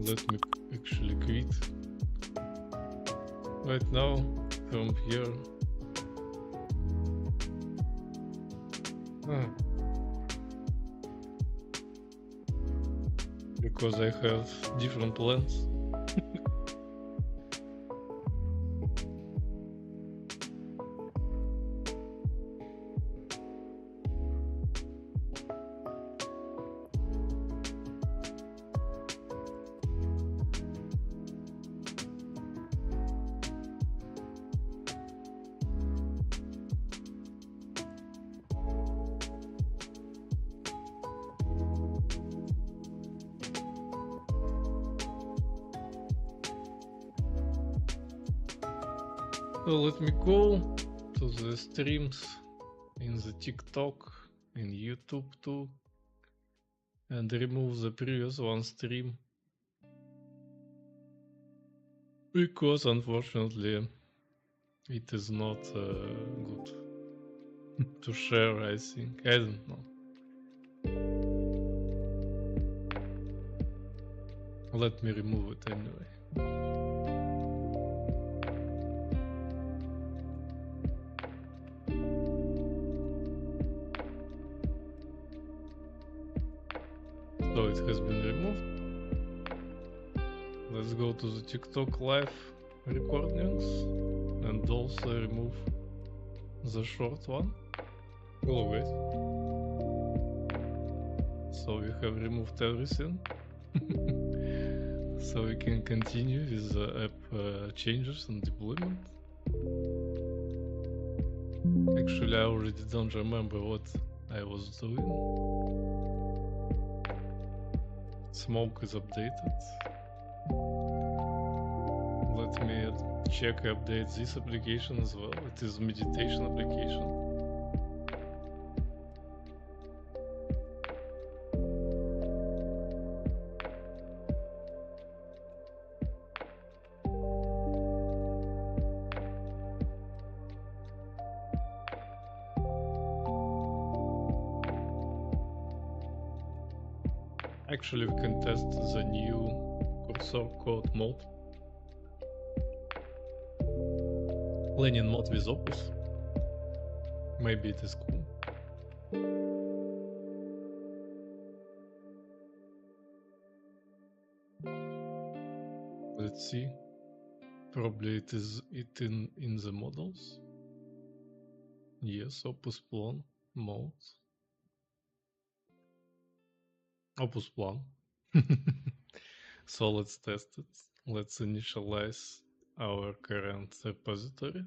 let me actually quit right now from here. Because I have different plans. So let me go to the streams in the TikTok, in YouTube too, and remove the previous one stream. Because unfortunately it is not good to share, I think. I don't know. Let me remove it anyway. So it has been removed. Let's go to the TikTok live recordings and also remove the short one. Hello guys. So we have removed everything. So we can continue with the app changes and deployment. Actually, I already don't remember what I was doing. Smoke is updated. Let me check update this application as well. It is meditation application. Actually, we can test the new cursor code mode. Lenin mode with Opus. Maybe it is cool. Let's see. Probably it is in the models. Yes, Opus Plan mode. Opus Plan. So let's test it. Let's initialize our current repository.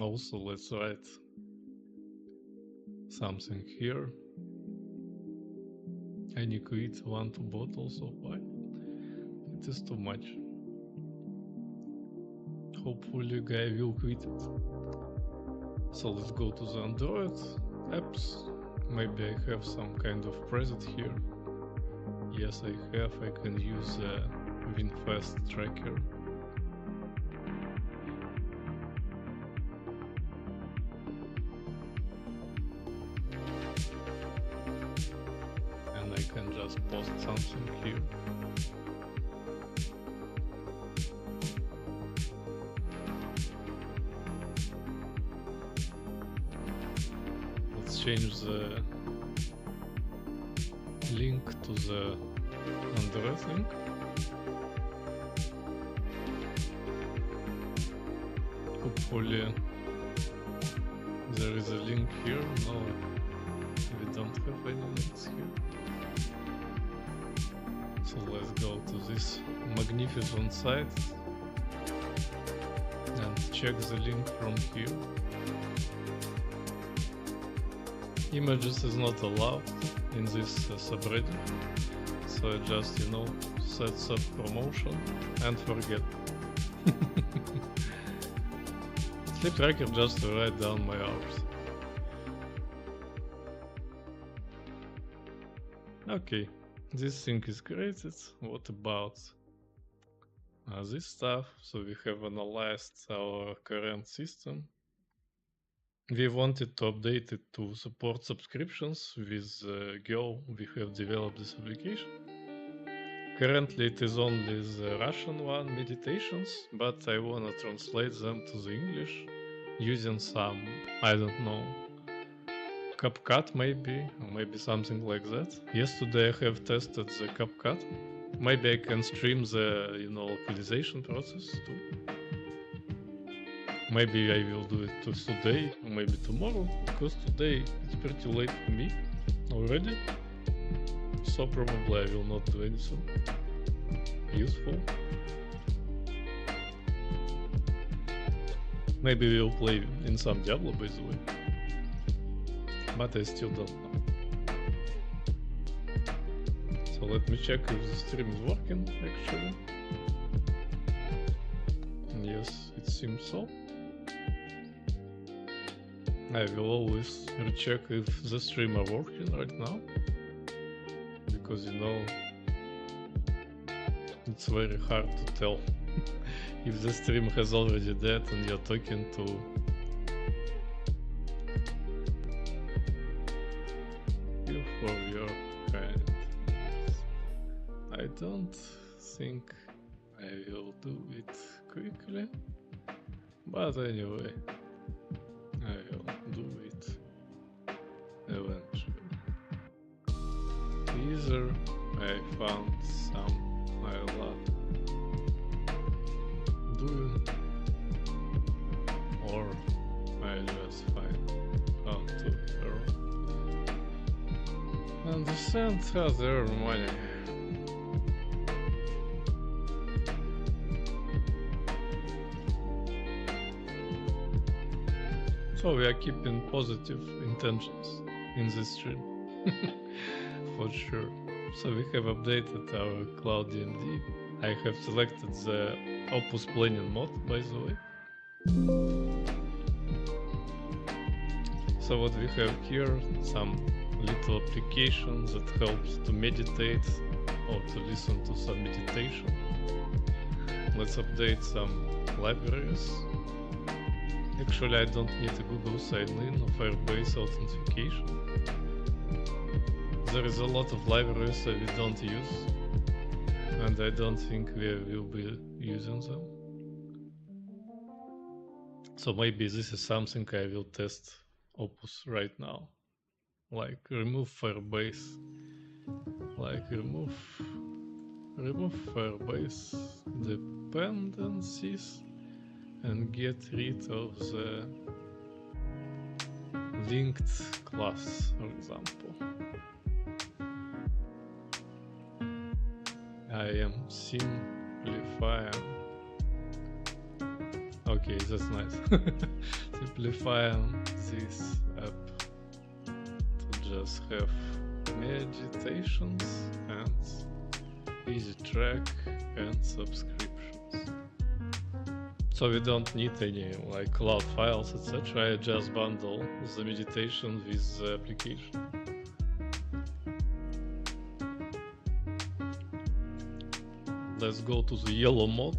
Also, let's write something here. Any quit 1 to bottles of wine. It is too much. Hopefully guy will quit it. So let's go to the Android apps. Maybe I have some kind of preset here. Yes, I have. I can use the WinFast tracker. And I can just post something here. Let's change the link to the Android link. Hopefully there is a link here. No, we don't have any links here. So let's go to this magnificent site and check the link from here. Images is not allowed in this subreddit, so just, you know, set sub promotion and forget. Sleep tracker just to write down my hours. Okay, this thing is created. What about this stuff? So we have analyzed our current system. We wanted to update it to support subscriptions. With Go, we have developed this application. Currently it is only the Russian one, meditations, but I wanna translate them to the English using some, I don't know, CapCut maybe, or maybe something like that. Yesterday I have tested the CapCut. Maybe I can stream the, localization process too. Maybe I will do it today, or maybe tomorrow, because today it's pretty late for me already. So probably I will not do anything useful. Maybe we'll play in some Diablo, by the way. But I still don't know. So let me check if the stream is working actually. Yes, it seems so. I will always recheck if the stream are working right now. Because it's very hard to tell if the stream has already dead and you're talking to you for your kind. I don't think I will do it quickly, but anyway, I will do it eventually. Either I found some I love doing, or I just find how to earn and send other money. So we are keeping positive intentions in this stream. For sure. So we have updated our Cloud DMD. I have selected the Opus planning mode, by the way. So what we have here, some little application that helps to meditate or to listen to some meditation. Let's update some libraries. Actually, I don't need a Google sign-in or Firebase authentication. There is a lot of libraries that we don't use, and I don't think we will be using them. So maybe this is something I will test Opus right now. Like remove Firebase, like remove Firebase dependencies and get rid of the linked class, for example. I am simplifying. Okay, that's nice. Simplifying this app to just have meditations and easy track and subscriptions. So we don't need any like cloud files, etc. I just bundle the meditation with the application. Let's go to the yellow mode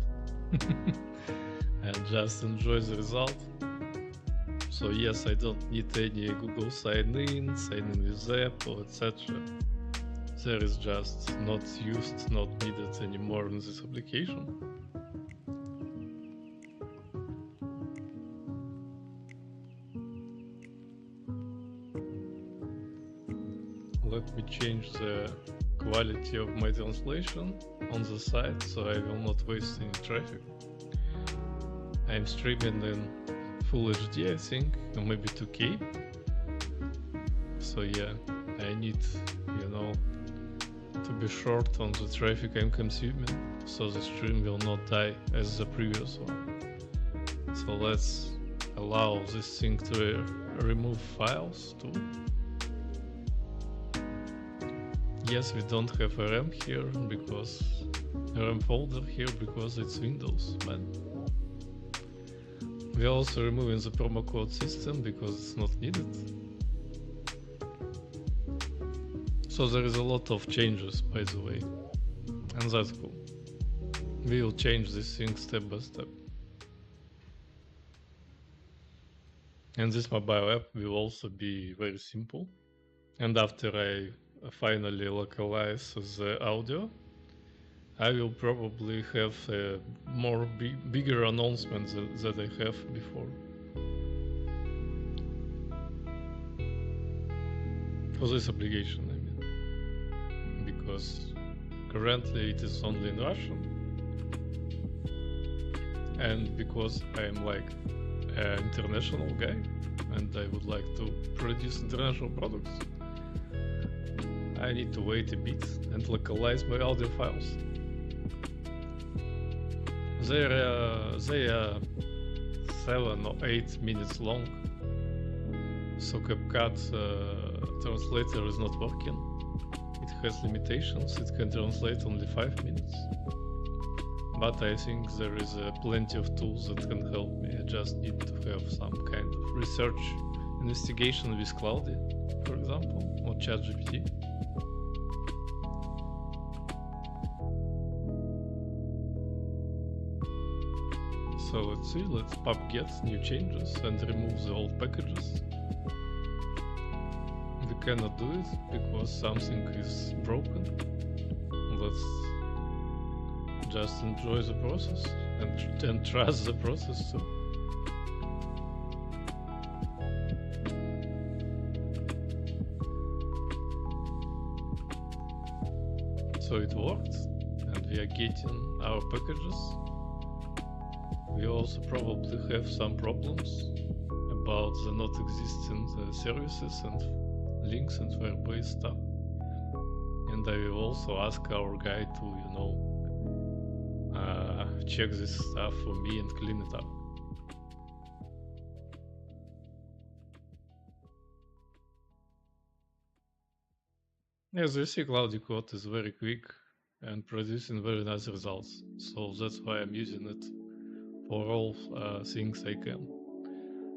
and just enjoy the result. So yes, I don't need any Google sign-in with Apple, etc. There is just not used, not needed anymore in this application. Let me change the quality of my translation on the site so I will not waste any traffic. I'm streaming in Full HD, I think, or maybe 2K. So yeah, I need, to be short on the traffic I'm consuming, so the stream will not die as the previous one. So let's allow this thing to remove files too. Yes, we don't have a RAM here because a RAM folder here because it's Windows, but we're also removing the promo code system because it's not needed. So there is a lot of changes, by the way, and that's cool. We will change this thing step by step. And this mobile app will also be very simple. And after I finally localize the audio, I will probably have a more bigger announcements that I have before. For this application, I mean. Because currently it is only in Russian. And because I'm like an international guy and I would like to produce international products, I need to wait a bit and localize my audio files. They are 7 or 8 minutes long, so CapCut translator is not working. It has limitations, it can translate only 5 minutes. But I think there is plenty of tools that can help me. I just need to have some kind of research investigation with Claude, for example, or ChatGPT. So let's see, let's pub-get new changes and remove the old packages. We cannot do it because something is broken. Let's just enjoy the process and trust the process too. So it worked, and we are getting our packages. We also probably have some problems about the not existing services and links and Firebase stuff. And I will also ask our guy to, check this stuff for me and clean it up. As you see, Claude Code is very quick and producing very nice results. So that's why I'm using it for all things I can.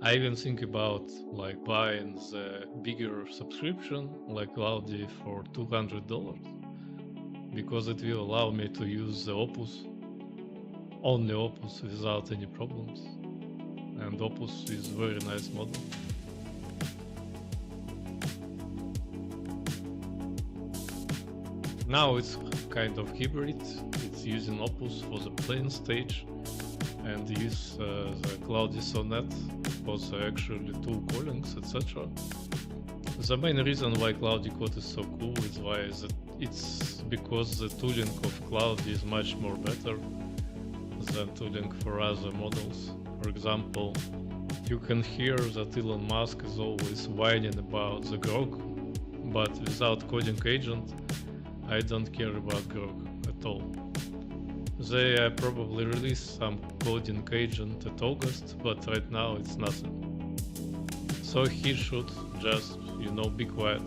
I even think about like buying the bigger subscription like Claude for $200 because it will allow me to use the Opus, only Opus, without any problems. And Opus is a very nice model. Now it's kind of hybrid. It's using Opus for the plain stage and use the Claude Sonnet for the actually tool callings, etc. The main reason why Claude Code is so cool is why it's because the tooling of Claude is much more better than tooling for other models. For example, you can hear that Elon Musk is always whining about the Grok, but without coding agent, I don't care about Grok at all. They probably release some coding agent at August, but right now it's nothing. So he should just, be quiet.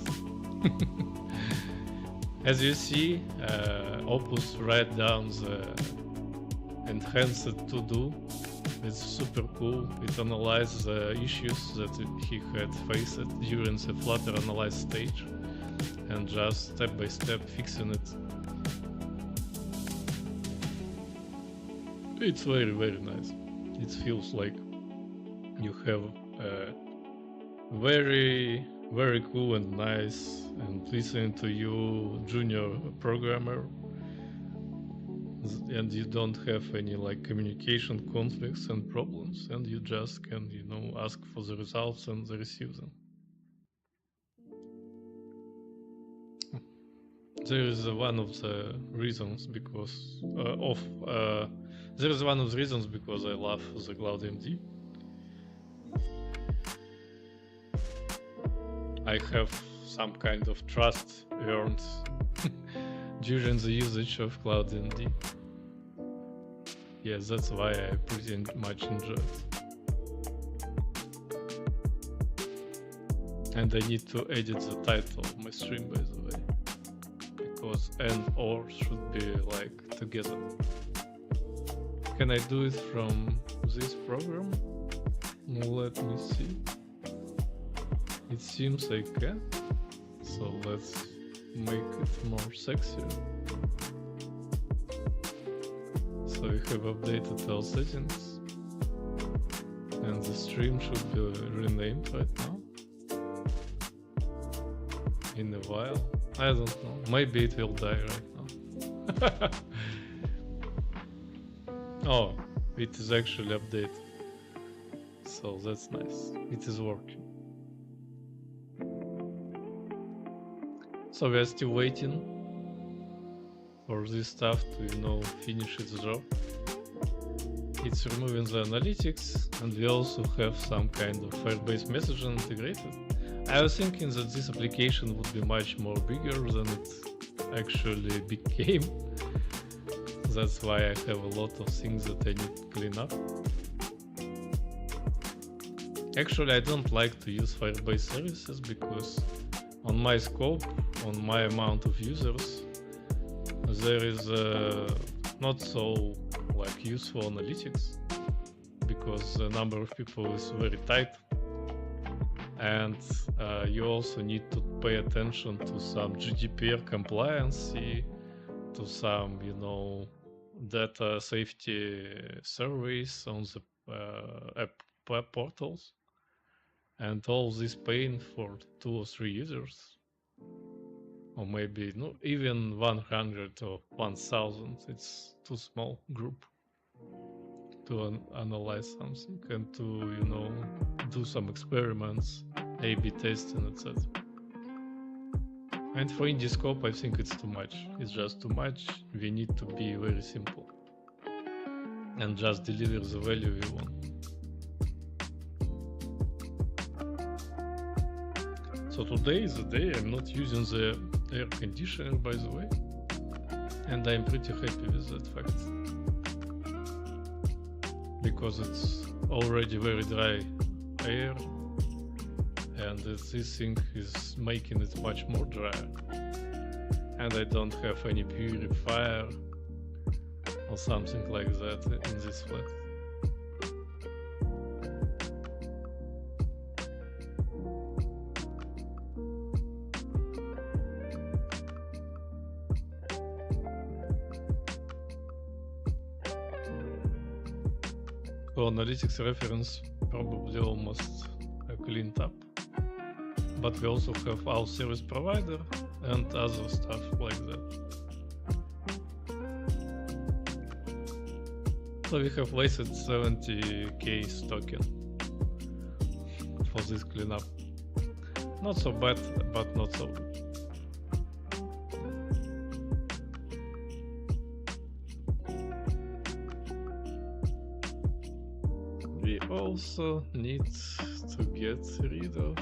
As you see, Opus write down the enhanced to-do. It's super cool. It analyzes the issues that he had faced during the Flutter analyze stage and just step by step fixing it. It's very, very nice. It feels like you have a very, very cool and nice and listening to you junior programmer, and you don't have any like communication conflicts and problems, and you just can ask for the results and receive them. There is one of the reasons because I love the CloudMD. I have some kind of trust earned during the usage of CloudMD. Yes, that's why I pretty much enjoy it. And I need to edit the title of my stream, by the way, because and or should be like together. Can I do it from this program? Let me see. It seems I can. So let's make it more sexier. So we have updated our settings. And the stream should be renamed right now. In a while. I don't know. Maybe it will die right now. Oh, it is actually updated. So that's nice. It is working. So we are still waiting for this stuff to, finish its job. It's removing the analytics, and we also have some kind of Firebase messaging integrated. I was thinking that this application would be much more bigger than it actually became. That's why I have a lot of things that I need to clean up. Actually, I don't like to use Firebase services because on my scope, on my amount of users, there is not so useful analytics because the number of people is very tight, and you also need to pay attention to some GDPR compliance, to some data safety surveys on the app portals, and all this paying for 2 or 3 users, or maybe even 100 or 1000. It's too small group to analyze something and to do some experiments, A/B testing, etc. And for indie scope, I think it's too much. It's just too much. We need to be very simple and just deliver the value we want. So today is the day I'm not using the air conditioner, by the way, and I'm pretty happy with that fact, because it's already very dry air, and this thing is making it much more drier, and I don't have any purifier or something like that in this flat. So analytics reference probably almost cleaned up, but we also have our service provider and other stuff like that. So we have wasted 70k token for this cleanup. Not so bad, but not so good. We also need to get rid of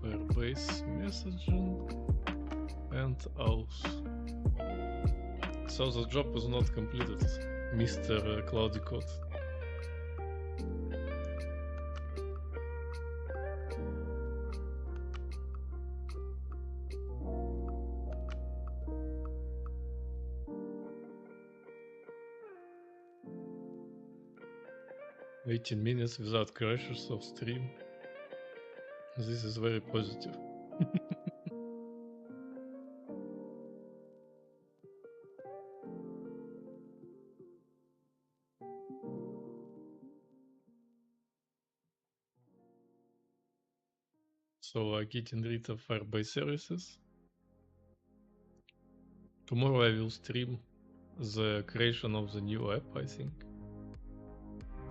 Firebase messaging and auth. So the job is not completed, Mr. Claude Code. "18 minutes without crashes of stream. This is very positive." So getting rid of Firebase services. Tomorrow I will stream the creation of the new app, I think.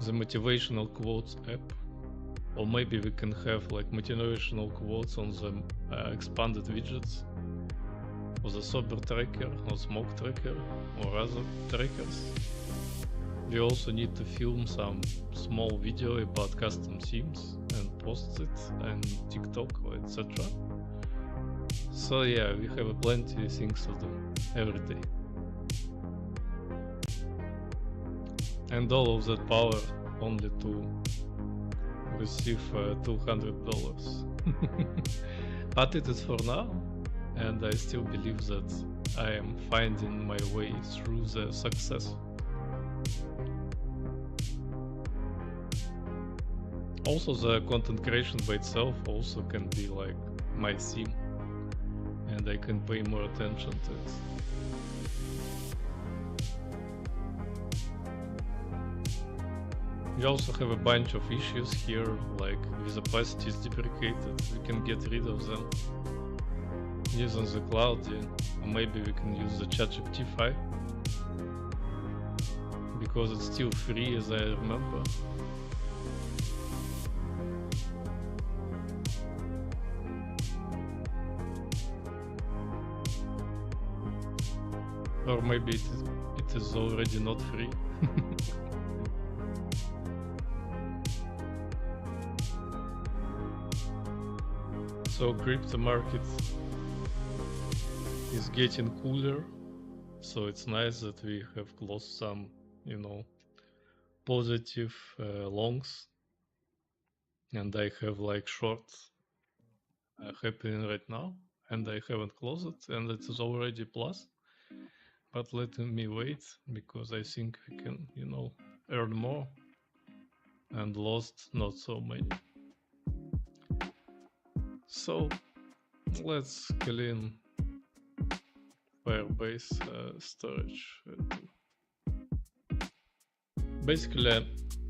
The motivational quotes app. Or maybe we can have motivational quotes on the expanded widgets, or the sober tracker, or smoke tracker, or other trackers. We also need to film some small video about custom themes and post it on TikTok, etc. So yeah, we have plenty of things to do every day. And all of that power only to receive $200. But it is for now, and I still believe that I am finding my way through the success. Also, the content creation by itself also can be like my theme, and I can pay more attention to it. We also have a bunch of issues here, like with opacity is deprecated. We can get rid of them using the cloud, or maybe we can use the ChatGPT 5, because it's still free as I remember. Or maybe it is already not free. So crypto market is getting cooler. So it's nice that we have closed some, you know, positive longs, and I have like shorts happening right now, and I haven't closed it, and it is already plus. But let me wait, because I think we can, you know, earn more, and lost not so many. So let's clean Firebase storage. Basically,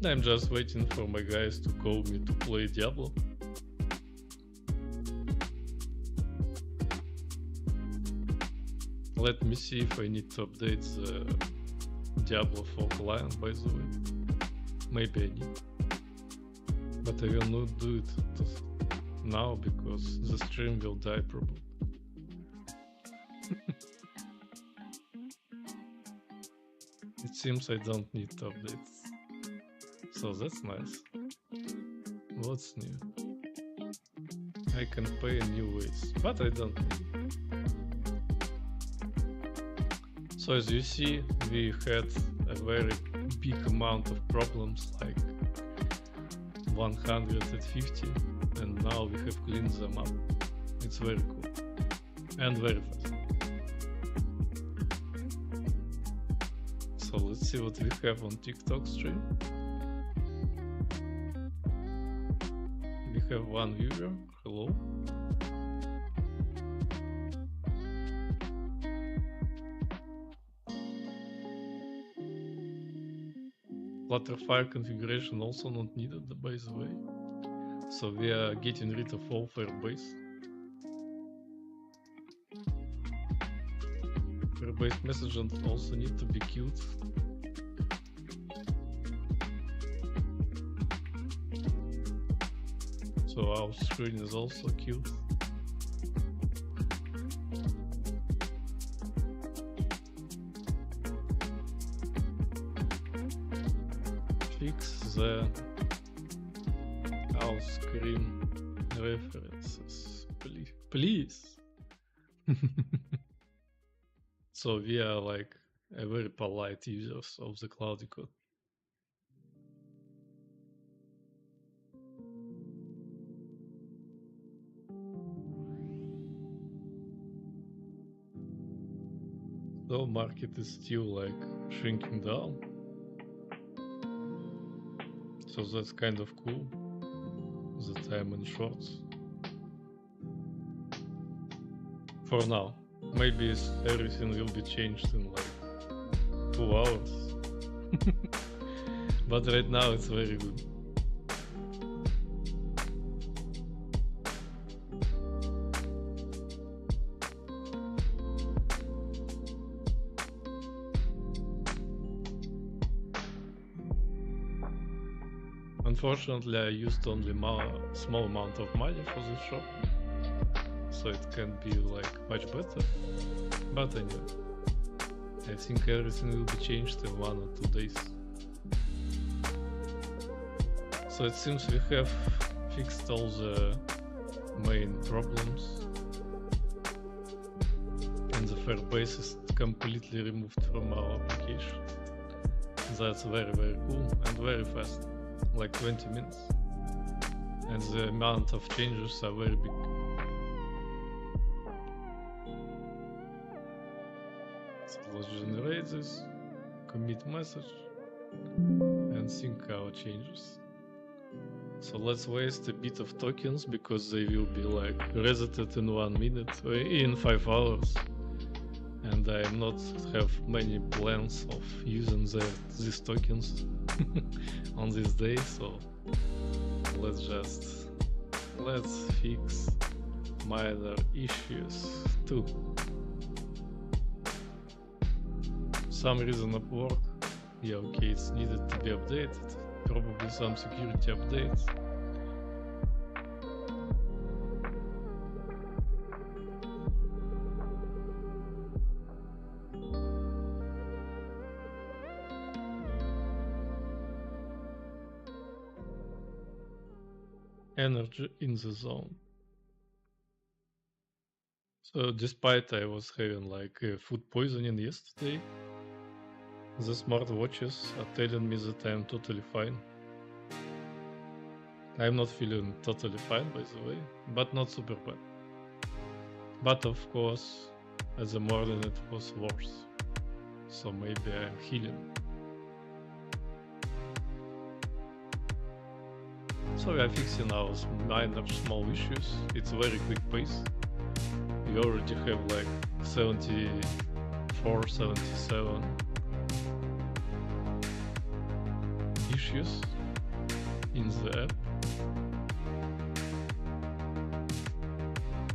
I'm just waiting for my guys to call me to play Diablo. Let me see if I need to update the Diablo for client, by the way. Maybe I need. But I will not do it now, because the stream will die probably. It seems I don't need updates. So that's nice. What's new? I can pay in new ways, but I don't need. So as you see, we had a very big amount of problems, like 150, and now we have cleaned them up. It's very cool and very fast. So let's see what we have on TikTok stream. We have one viewer. Hello. Flutterfire configuration also not needed, by the way. So we are getting rid of all Firebase. Firebase messaging also need to be killed. So our screen is also killed. Fix the our screen references, please. So we are like a very polite users of the Claude Code. So market is still like shrinking down. So that's kind of cool that I'm in shorts. For now. Maybe everything will be changed in like 2 hours. But right now it's very good. Unfortunately, I used only small amount of money for this shop, so it can be like much better. But anyway, I think everything will be changed in 1 or 2 days. So it seems we have fixed all the main problems, and the Firebase is completely removed from our application. That's very, very cool and very fast, like 20 minutes. And the amount of changes are very big. So let's generate this, commit message, and sync our changes. So let's waste a bit of tokens, because they will be like resetted in 1 minute or in 5 hours. And I not have many plans of using these tokens on this day, so let's fix minor issues too. Some reason Upwork Yeah, okay, it's needed to be updated. Probably some security updates. Energy in the zone. So despite I was having like food poisoning yesterday, the smartwatches are telling me that I'm totally fine. I'm not feeling totally fine, by the way, but not super bad. But of course, at the morning it was worse. So maybe I'm healing. So we are fixing our minor small issues. It's a very quick pace. We already have like 74, 77 issues in the app.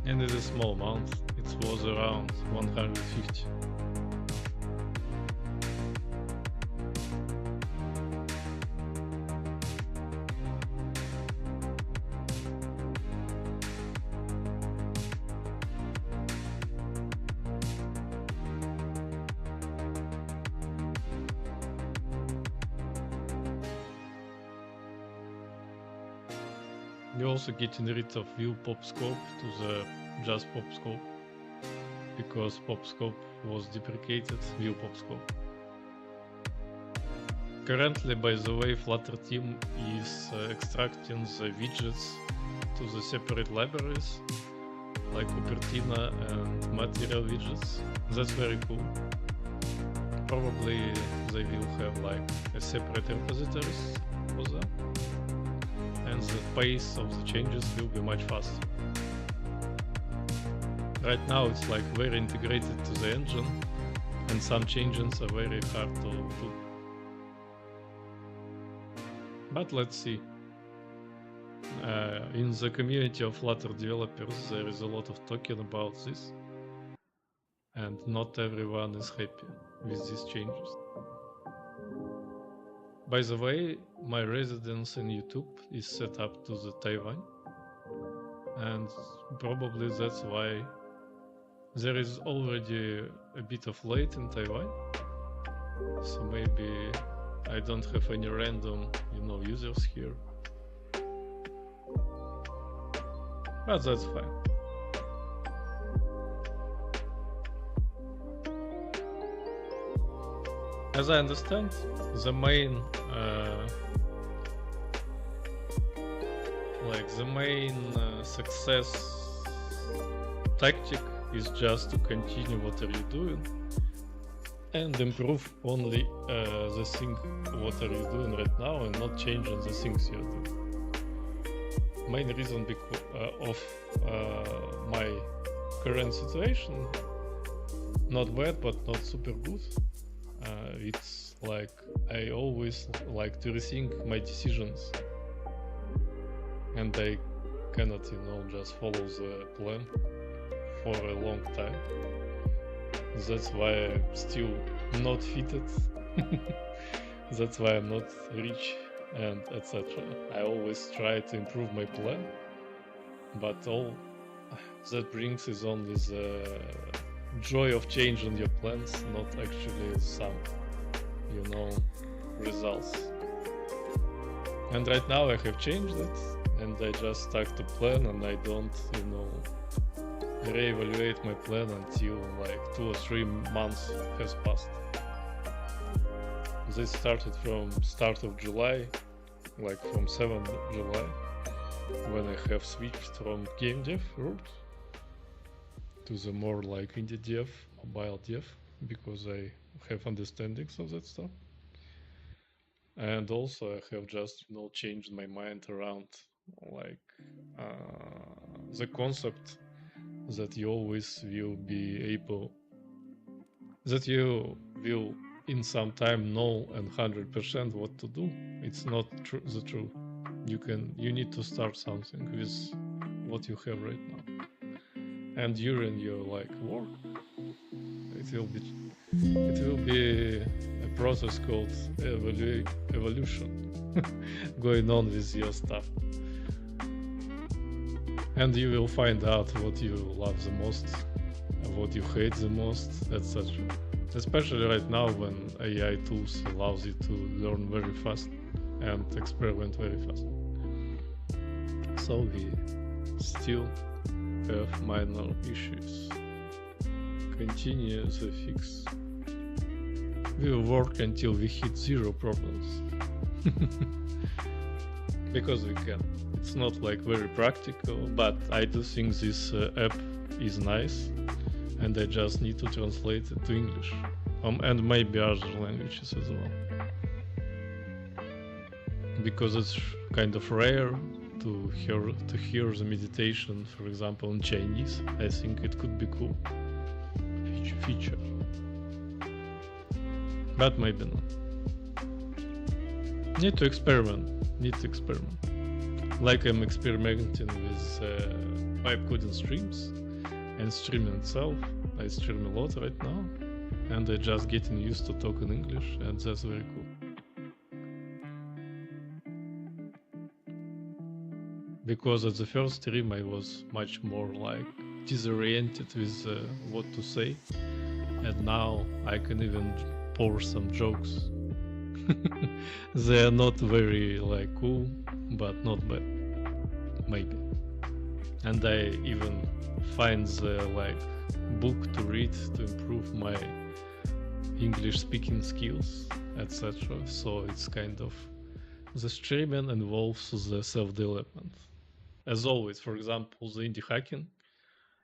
And it's a small amount. It was around 150. We're also getting rid of view pop scope to the just pop scope, because pop scope was deprecated, view pop scope. Currently, by the way, Flutter team is extracting the widgets to the separate libraries like Cupertino and material widgets. That's very cool. Probably they will have like a separate repositories for them, and the pace of the changes will be much faster. Right now it's like very integrated to the engine, and some changes are very hard to do. But let's see. In the community of Flutter developers there is a lot of talking about this, and not everyone is happy with these changes. By the way, my residence in YouTube is set up to the Taiwan, and probably that's why there is already a bit of late in Taiwan. So maybe I don't have any random, users here. But that's fine. As I understand, the main success tactic is just to continue what are you doing and improve only the thing what are you doing right now, and not changing the things you're doing. Main reason because of my current situation, not bad but not super good. It's like I always like to rethink my decisions, and I cannot, just follow the plan for a long time. That's why I'm still not fitted. That's why I'm not rich, and etc. I always try to improve my plan, but all that brings is only the joy of changing your plans, not actually some, results. And right now I have changed it, and I just start to plan, and I don't, reevaluate my plan until like 2 or 3 months has passed. This started from start of July, like from 7th July, when I have switched from game dev route to the more like indie dev, mobile dev, because I have understandings of that stuff. And also I have just, changed my mind around like the concept that you always will be able, that you will in some time know and 100% what to do. It's not the truth. You need to start something with what you have right now. And during your work, it will be a process called evolution going on with your stuff. And you will find out what you love the most, what you hate the most, etc. Especially right now when AI tools allows you to learn very fast and experiment very fast. So we still have minor issues. Continue the fix. We will work until we hit 0 problems. Because we can. It's not like very practical, but I do think this app is nice, and I just need to translate it to English, and maybe other languages as well. Because it's kind of rare to hear the meditation, for example, in Chinese. I think it could be cool feature, but maybe not. Need to experiment. Like I'm experimenting with vibecoding streams and streaming itself. I stream a lot right now, and I just getting used to talking English, and that's very cool. Because at the first stream I was much more like disoriented with what to say, and now I can even pour some jokes. They are not very like cool, but not bad, maybe. And I even find the like book to read to improve my English speaking skills, etc. So it's kind of the streaming involves the self-development. As always, for example, the indie hacking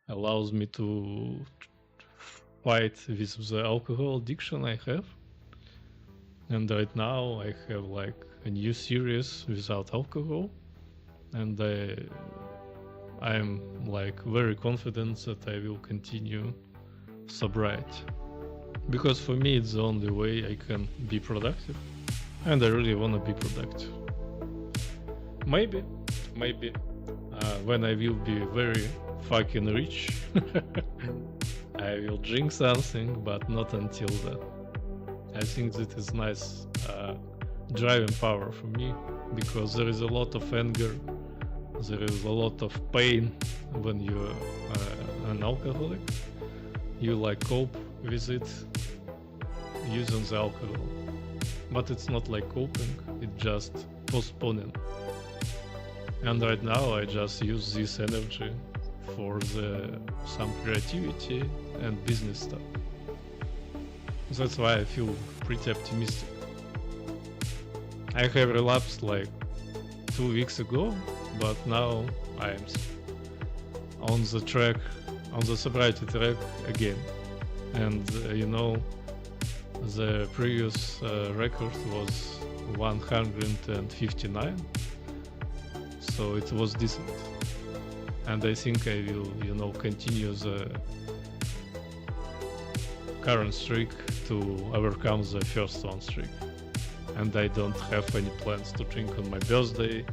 allows me to fight with the alcohol addiction I have. And right now I have like a new series without alcohol, and I'm like very confident that I will continue sobriety, because for me it's the only way I can be productive, and I really want to be productive. Maybe when I will be very fucking rich I will drink something, but not until then. I think that is nice driving power for me, because there is a lot of anger, there is a lot of pain when you're an alcoholic. You like cope with it using the alcohol, but it's not like coping, it's just postponing. And right now I just use this energy for some creativity and business stuff. That's why I feel pretty optimistic. I have relapsed like 2 weeks ago, but now I'm on the track, on the sobriety track again. And the previous record was 159, so it was decent. And I think I will, continue the current streak to overcome the first one streak. And I don't have any plans to drink on my birthday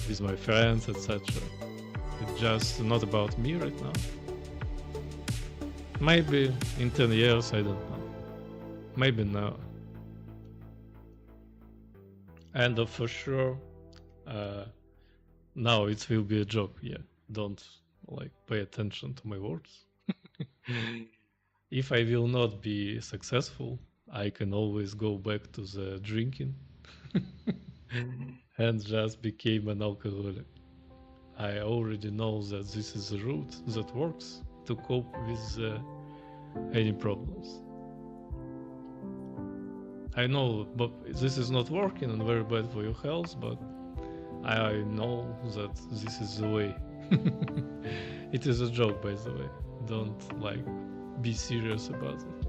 with my friends, etc. It's just not about me right now. Maybe in 10 years, I don't know. Maybe now. And for sure, now it will be a joke, yeah. Don't pay attention to my words. If I will not be successful, I can always go back to the drinking and just become an alcoholic. I already know that this is the route that works to cope with any problems. I know, but this is not working and very bad for your health, but I know that this is the way. It is a joke, by the way. Don't be serious about it.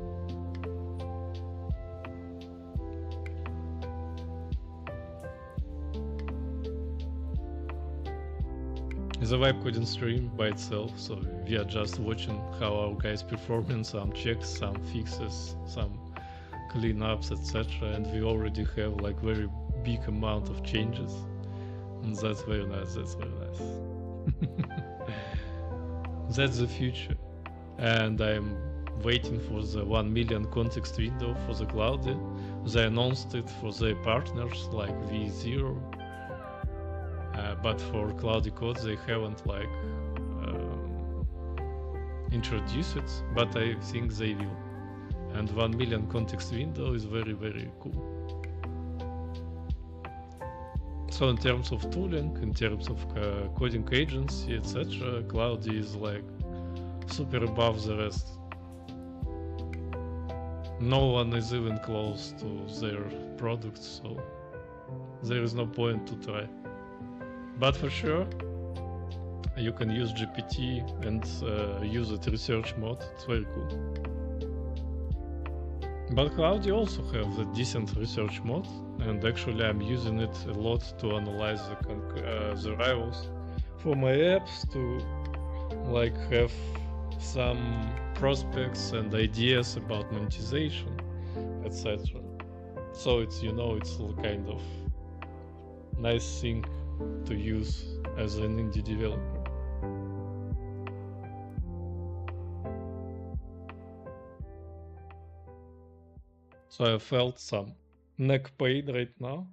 It's a vibecoding stream by itself, so we are just watching how our guys performing, some checks, some fixes, some cleanups, etc. And we already have very big amount of changes, and that's very nice. That's the future, and I'm waiting for the 1 million context window for the cloud. They announced it for their partners like V0, but for Claude Code they haven't like introduced it, but I think they will. And 1 million context window is very, very cool. So in terms of tooling, in terms of coding agency, etc., Cloud is like super above the rest. No one is even close to their product, so there is no point to try. But for sure, you can use GPT and use it research mode. It's very cool. But Cloudy also have the decent research mode, and actually I'm using it a lot to analyze the rivals for my apps, to like have some prospects and ideas about monetization, etc. So it's, you know, it's a kind of nice thing to use as an indie developer. So I felt some neck pain right now.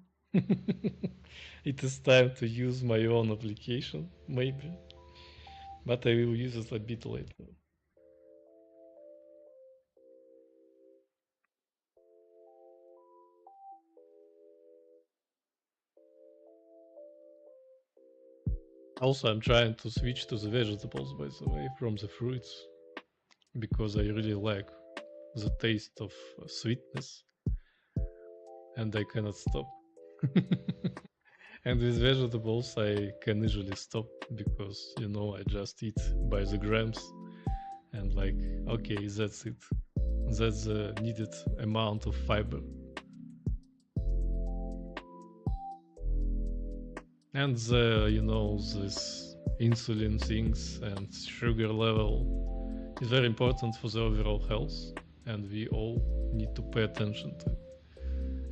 It is time to use my own application, maybe. But I will use it a bit later. Also, I'm trying to switch to the vegetables, by the way, from the fruits, because I really like the taste of sweetness, and I cannot stop. And with vegetables, I can easily stop because, you know, I just eat by the grams, and like, okay, that's it. That's the needed amount of fiber. And the, you know, this insulin things and sugar level is very important for the overall health, and we all need to pay attention to it.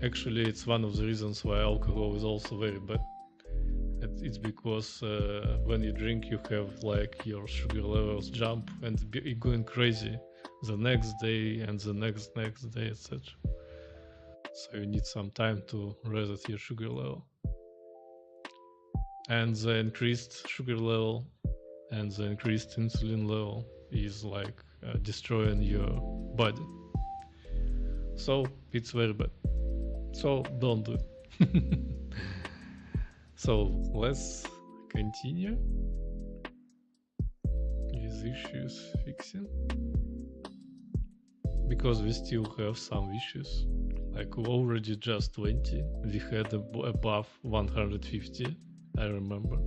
Actually, it's one of the reasons why alcohol is also very bad. It's because when you drink, you have like your sugar levels jump and be going crazy the next day and the next day, etc. So you need some time to reset your sugar level. And the increased sugar level and the increased insulin level is like destroying your body. So it's very bad. So don't do it. So let's continue with issues fixing, because we still have some issues. Like already just 20, we had above 150, I remember.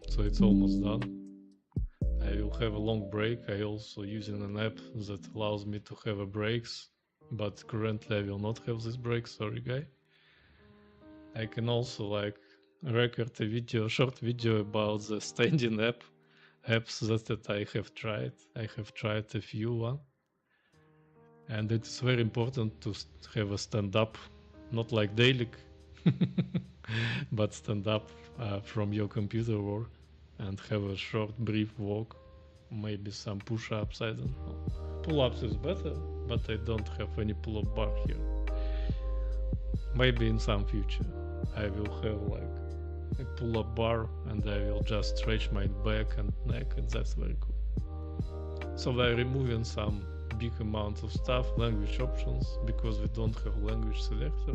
So it's almost done. I will have a long break. I also using an app that allows me to have a breaks, but currently I will not have this break, sorry guy. I can also like record a video, short video about the standing apps that I have tried. I have tried a few one. And it's very important to have a stand-up, not like daily, but stand up from your computer work and have a short brief walk, maybe some push-ups, I don't know. Pull-ups is better, but I don't have any pull-up bar here. Maybe in some future I will have like a pull-up bar and I will just stretch my back and neck, and that's very cool. So by removing some big amount of stuff, language options, because we don't have language selector,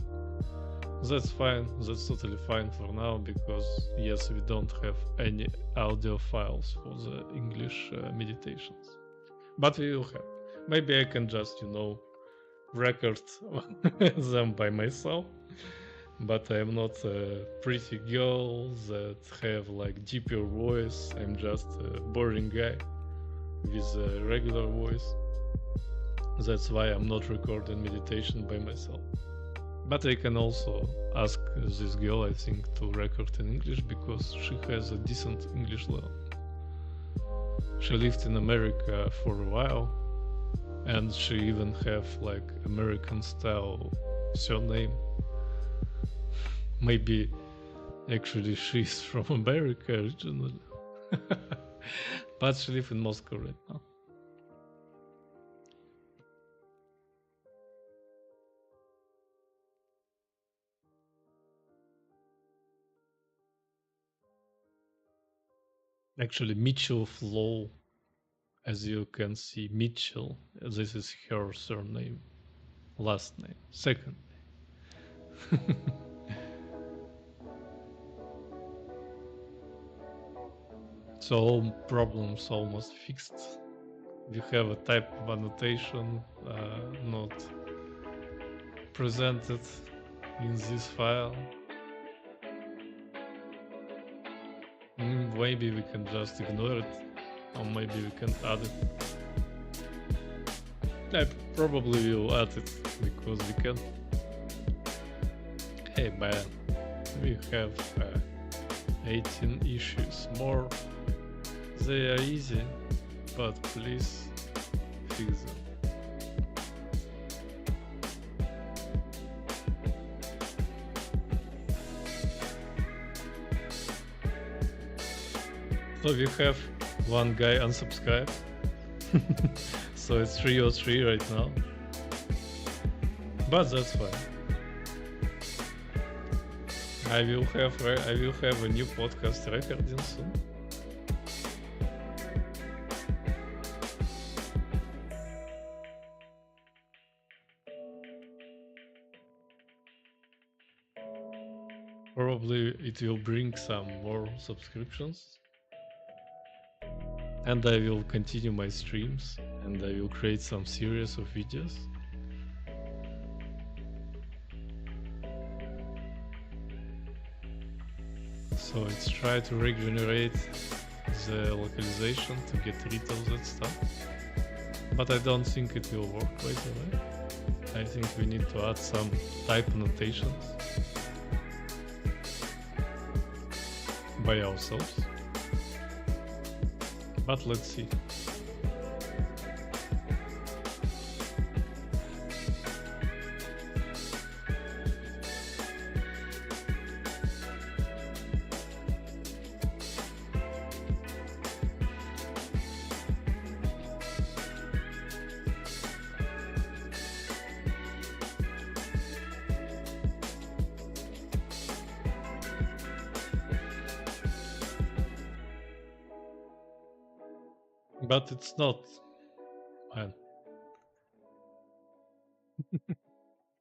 that's fine, that's totally fine for now, because yes, we don't have any audio files for the English meditations, but we will have. Maybe I can just, you know, record them by myself, but I'm not a pretty girl that have like deeper voice. I'm just a boring guy with a regular voice. That's why I'm not recording meditation by myself. But I can also ask this girl, I think, to record in English, because she has a decent English level. She lived in America for a while, and she even have like American style surname. Maybe actually she's from America originally. But she lives in Moscow right now. Actually, Mitchell Flow, as you can see, Mitchell, this is her surname, last name, second. So all problems almost fixed. We have a type of annotation not presented in this file. Maybe we can just ignore it, or maybe we can add it. I probably will add it because we can. Hey man, we have 18 issues more. They are easy, but please fix them. So we have one guy unsubscribed. So it's 303 right now. But that's fine. I will have a new podcast recording soon. Probably it will bring some more subscriptions. And I will continue my streams, and I will create some series of videos. So let's try to regenerate the localization to get rid of that stuff. But I don't think it will work right away. I think we need to add some type annotations by ourselves. But let's see. But it's not, man.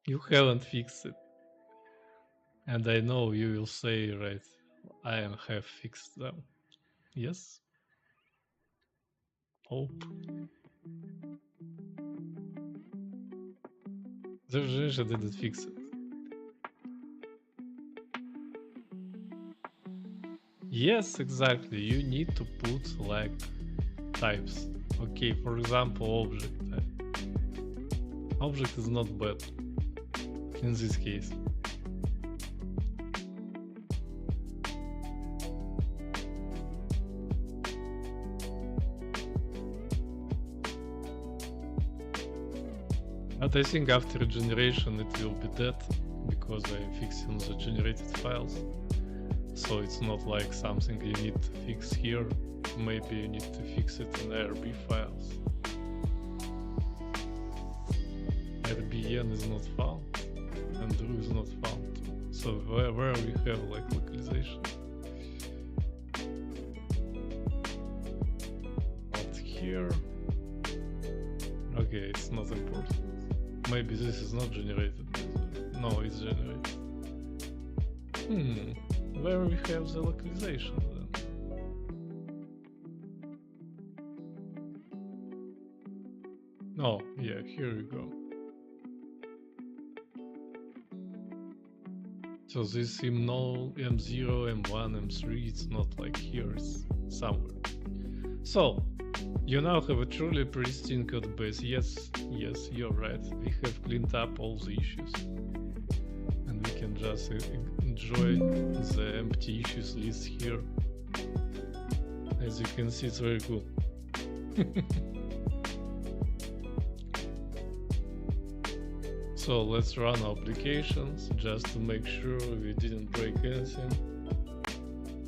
You haven't fixed it. And I know you will say, right, I have fixed them. Yes? Hope. The Jinja didn't fix it. Yes, exactly. You need to put like types. Okay, for example, object type. Object is not bad in this case. But I think after generation it will be dead because I'm fixing the generated files. So it's not like something you need to fix here. Maybe you need to fix it in RB files. RBN is not found and Drew is not found too. So where we have like localization. Not here. Okay, it's not important. Maybe this is not generated. No, it's generated. Where we have the localization then? Oh, yeah, here we go. So this M0, M0, M1, M3, it's not like here, it's somewhere. So, you now have a truly pristine code base. Yes, you're right. We have cleaned up all the issues. And we can just enjoy the empty issues list here. As you can see, it's very cool. So let's run our applications just to make sure we didn't break anything.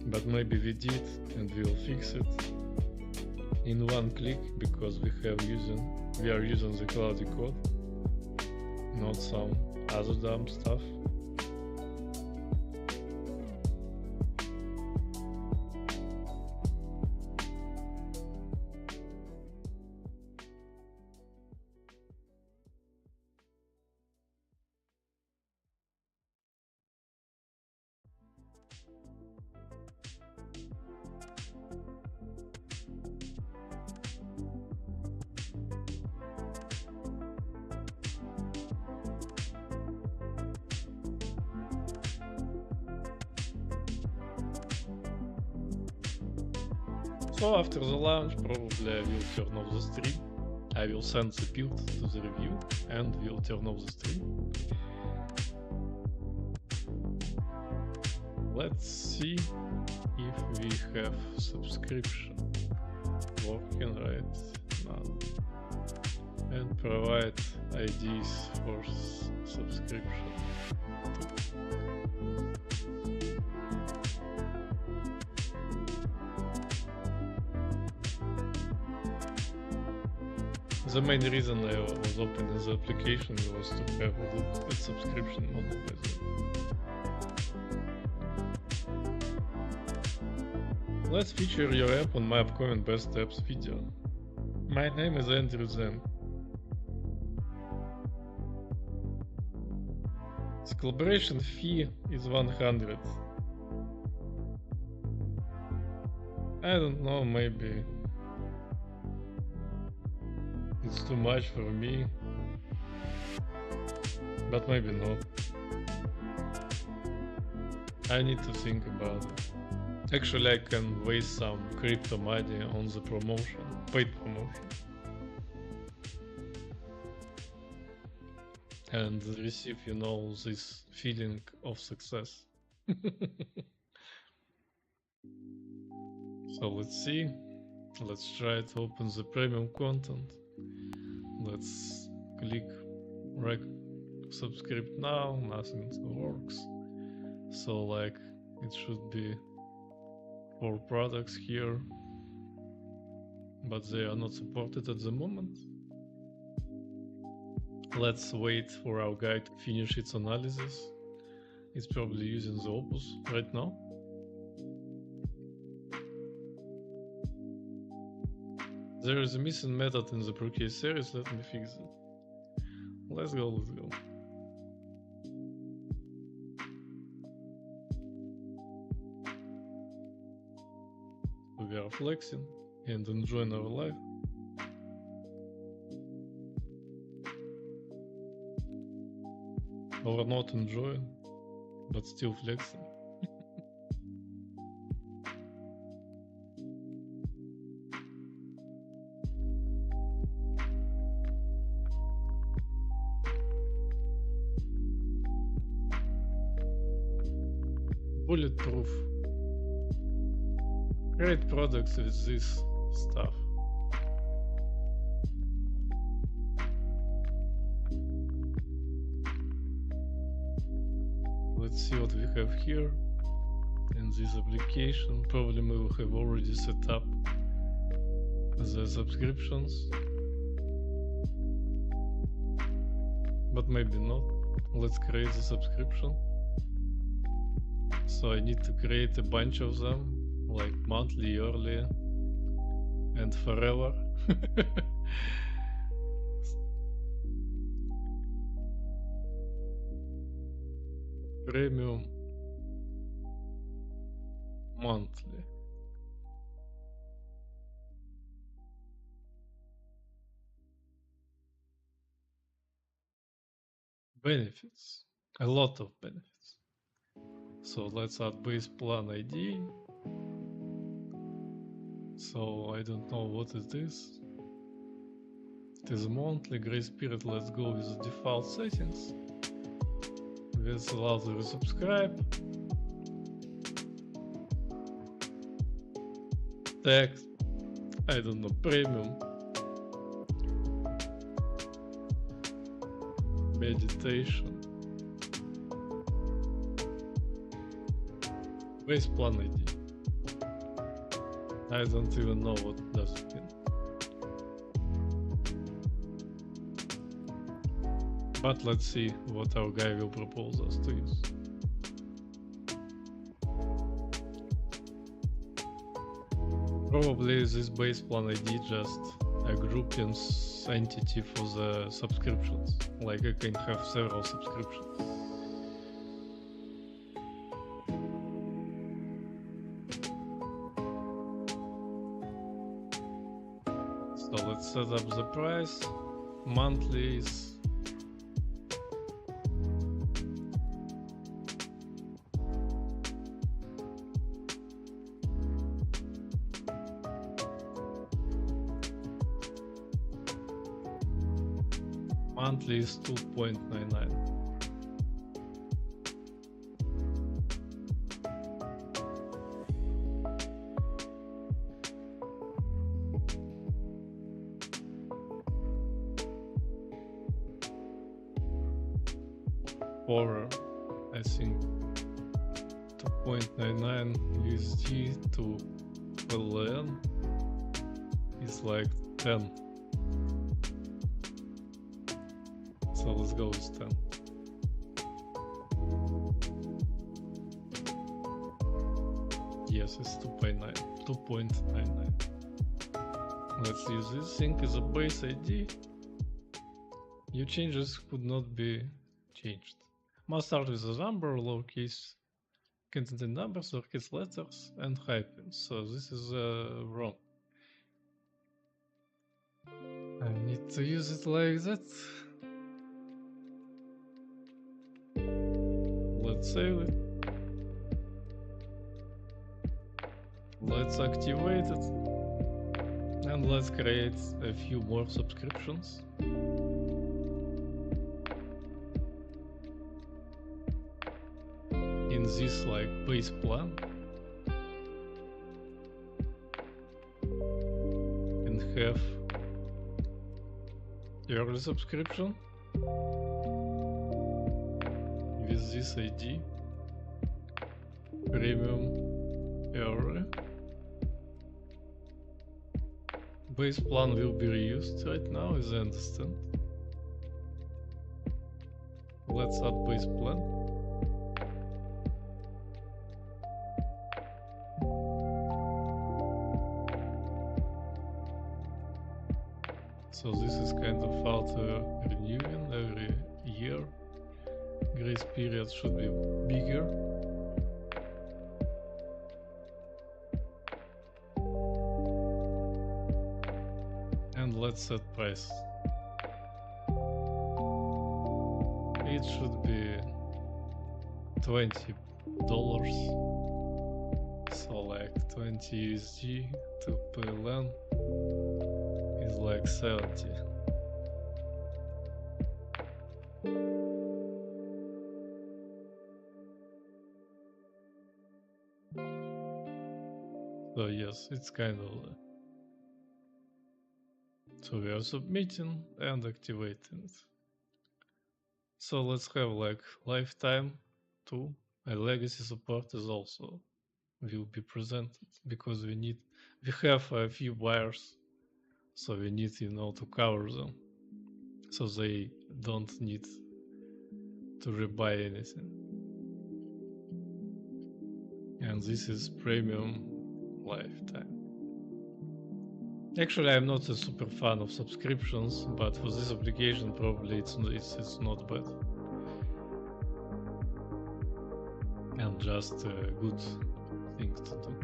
But maybe we did, and we'll fix it in one click because we are using the Claude Code, not some other dumb stuff. So after the launch, probably I will turn off the stream. I will send the build to the review and will turn off the stream. Let's see if we have subscription working right now. And provide IDs for subscription. The main reason I was opening the application was to have a look at subscription model by the way. Let's feature your app on my upcoming best apps video. My name is Andrew Zen. The collaboration fee is 100. I don't know, maybe it's too much for me, but maybe not. I need to think about it. Actually, I can waste some crypto money on the promotion, paid promotion, and receive, you know, this feeling of success. So let's see. Let's try to open the premium content. Let's click subscribe now. Nothing works. So like it should be 4 products here, but they are not supported at the moment. Let's wait for our guy to finish its analysis. It's probably using the Opus right now. There is a missing method in the ProKey series, let me fix it. Let's go, let's go. We are flexing and enjoying our life. Or not enjoying, but still flexing. Bulletproof. Great products with this stuff. Let's see what we have here in this application. Probably we will have already set up the subscriptions, but maybe not. Let's create the subscription. So I need to create a bunch of them, like monthly, yearly, and forever. Premium monthly. Benefits. A lot of benefits. So let's add base plan ID. So I don't know what is this. It is monthly grace period. Let's go with the default settings. Let's allow the resubscribe. Text. I don't know, premium. Meditation. Base plan ID. I don't even know what does it mean. But let's see what our guy will propose us to use. Probably this base plan ID just a grouping entity for the subscriptions. Like I can have several subscriptions. So let's set up the price. Monthly is Monthly is 2.99. Or I think 2.99 USD to PLN is like 10. So let's go with 10. Yes, it's 2.99. Let's use this thing as a base ID. New changes could not be changed. Must start with a number, lowercase, contain numbers, lowercase letters, and hyphen. So this is wrong. I need to use it like that. Let's save it. Let's activate it. And let's create a few more subscriptions. In this like base plan. And have early subscription with this ID, premium early. Base plan will be reused right now, as I understand. Let's add base plan. So this is kind of auto renewing every year. Grace period should be bigger. And let's set price. It should be $20. So like 20 USD to PLN is like 70. So yes, it's kind of so we are submitting and activating it. So let's have like lifetime too. A legacy support is also will be presented because we have a few buyers, so we need to cover them so they don't need to rebuy anything. And this is premium lifetime. Actually, I'm not a super fan of subscriptions, but for this application probably it's not bad. And just a good thing to do.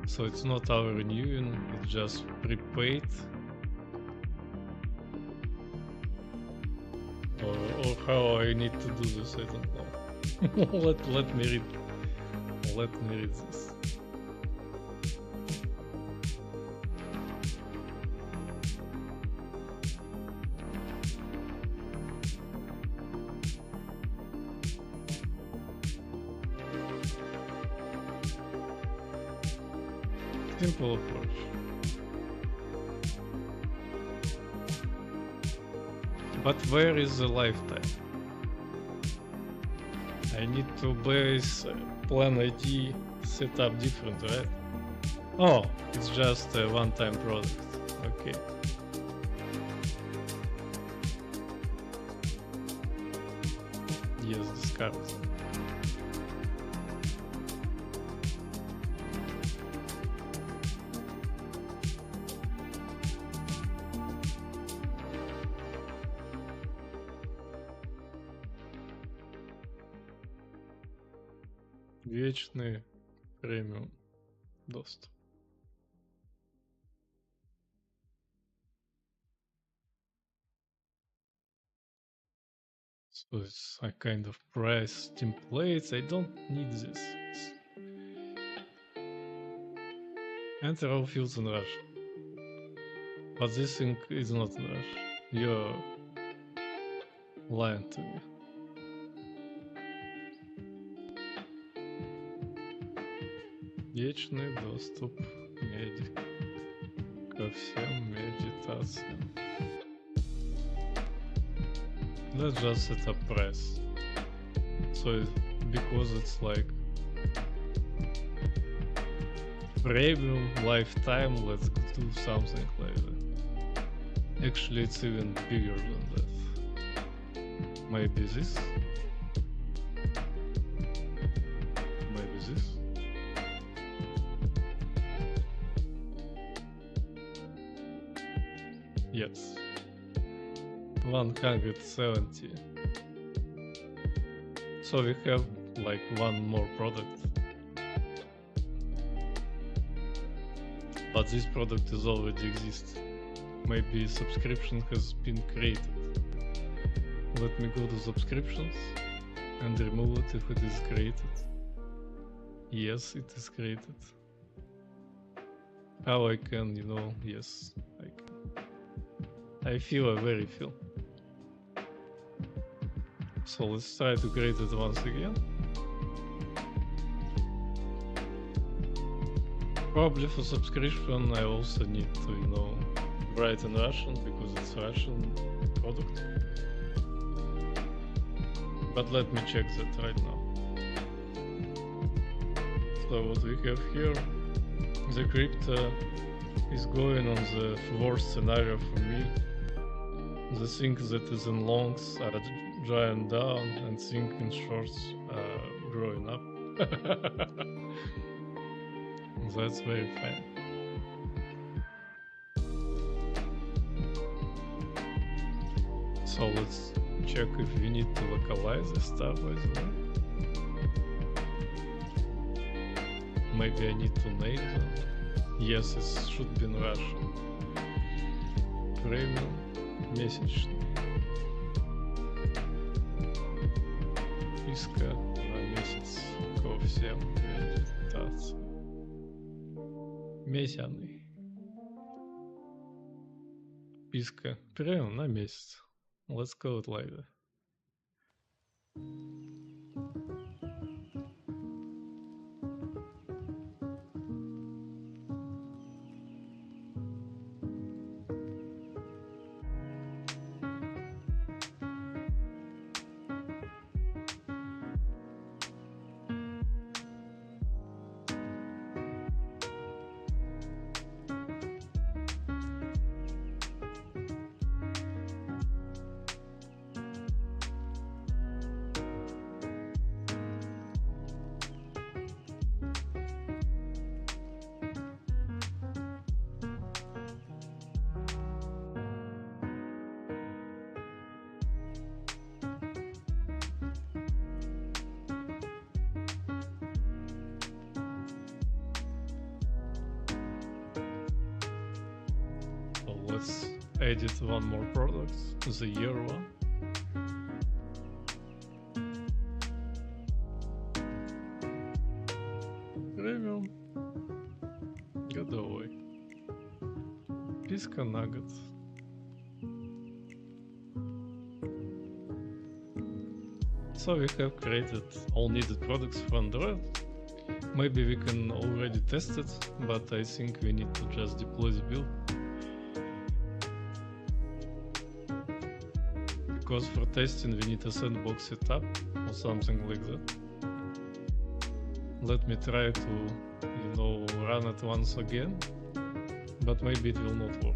So it's not our renewing, it's just prepaid. Or how I need to do this, I don't know. let me read this. Simple approach. But where is the lifetime? I need to base plan ID set up different, right? Oh, it's just a one-time product. Okay. Yes, discard. Вечный премиум доступ. So it's a kind of price templates. I don't need this. Enter all fields in Russian. But this thing is not in Russian. You're lying to me. Вечный доступ меди ко всем медитациям. Let's just set up price. So because it's like premium lifetime, let's do something like that. Actually, it's even bigger than that. Maybe this. Maybe this. Yes. 170. So we have like one more product. But this product is already exists. Maybe subscription has been created. Let me go to subscriptions and remove it if it is created. Yes, it is created. How I can, yes, I can. I very feel. So let's try to create it once again. Probably for subscription I also need to, write in Russian because it's Russian product. But let me check that right now. So what we have here, the crypto is going on the worst scenario for me. The things that is in longs are drying down and things in shorts are growing up. That's very fine. So let's check if we need to localize this stuff by the way. Maybe I need to name them. Yes, it should be in Russian. Premium месячный. Подписка на месяц ко всем медитациям. Месячный. Подписка премиум на месяц. Let's go it like that. Let's edit one more product, the year one. Premium. Годовой. Подписка на год. So we have created all needed products for Android. Maybe we can already test it, but I think we need to just deploy the build. Because for testing we need a sandbox setup or something like that. Let me try to, run it once again, but maybe it will not work.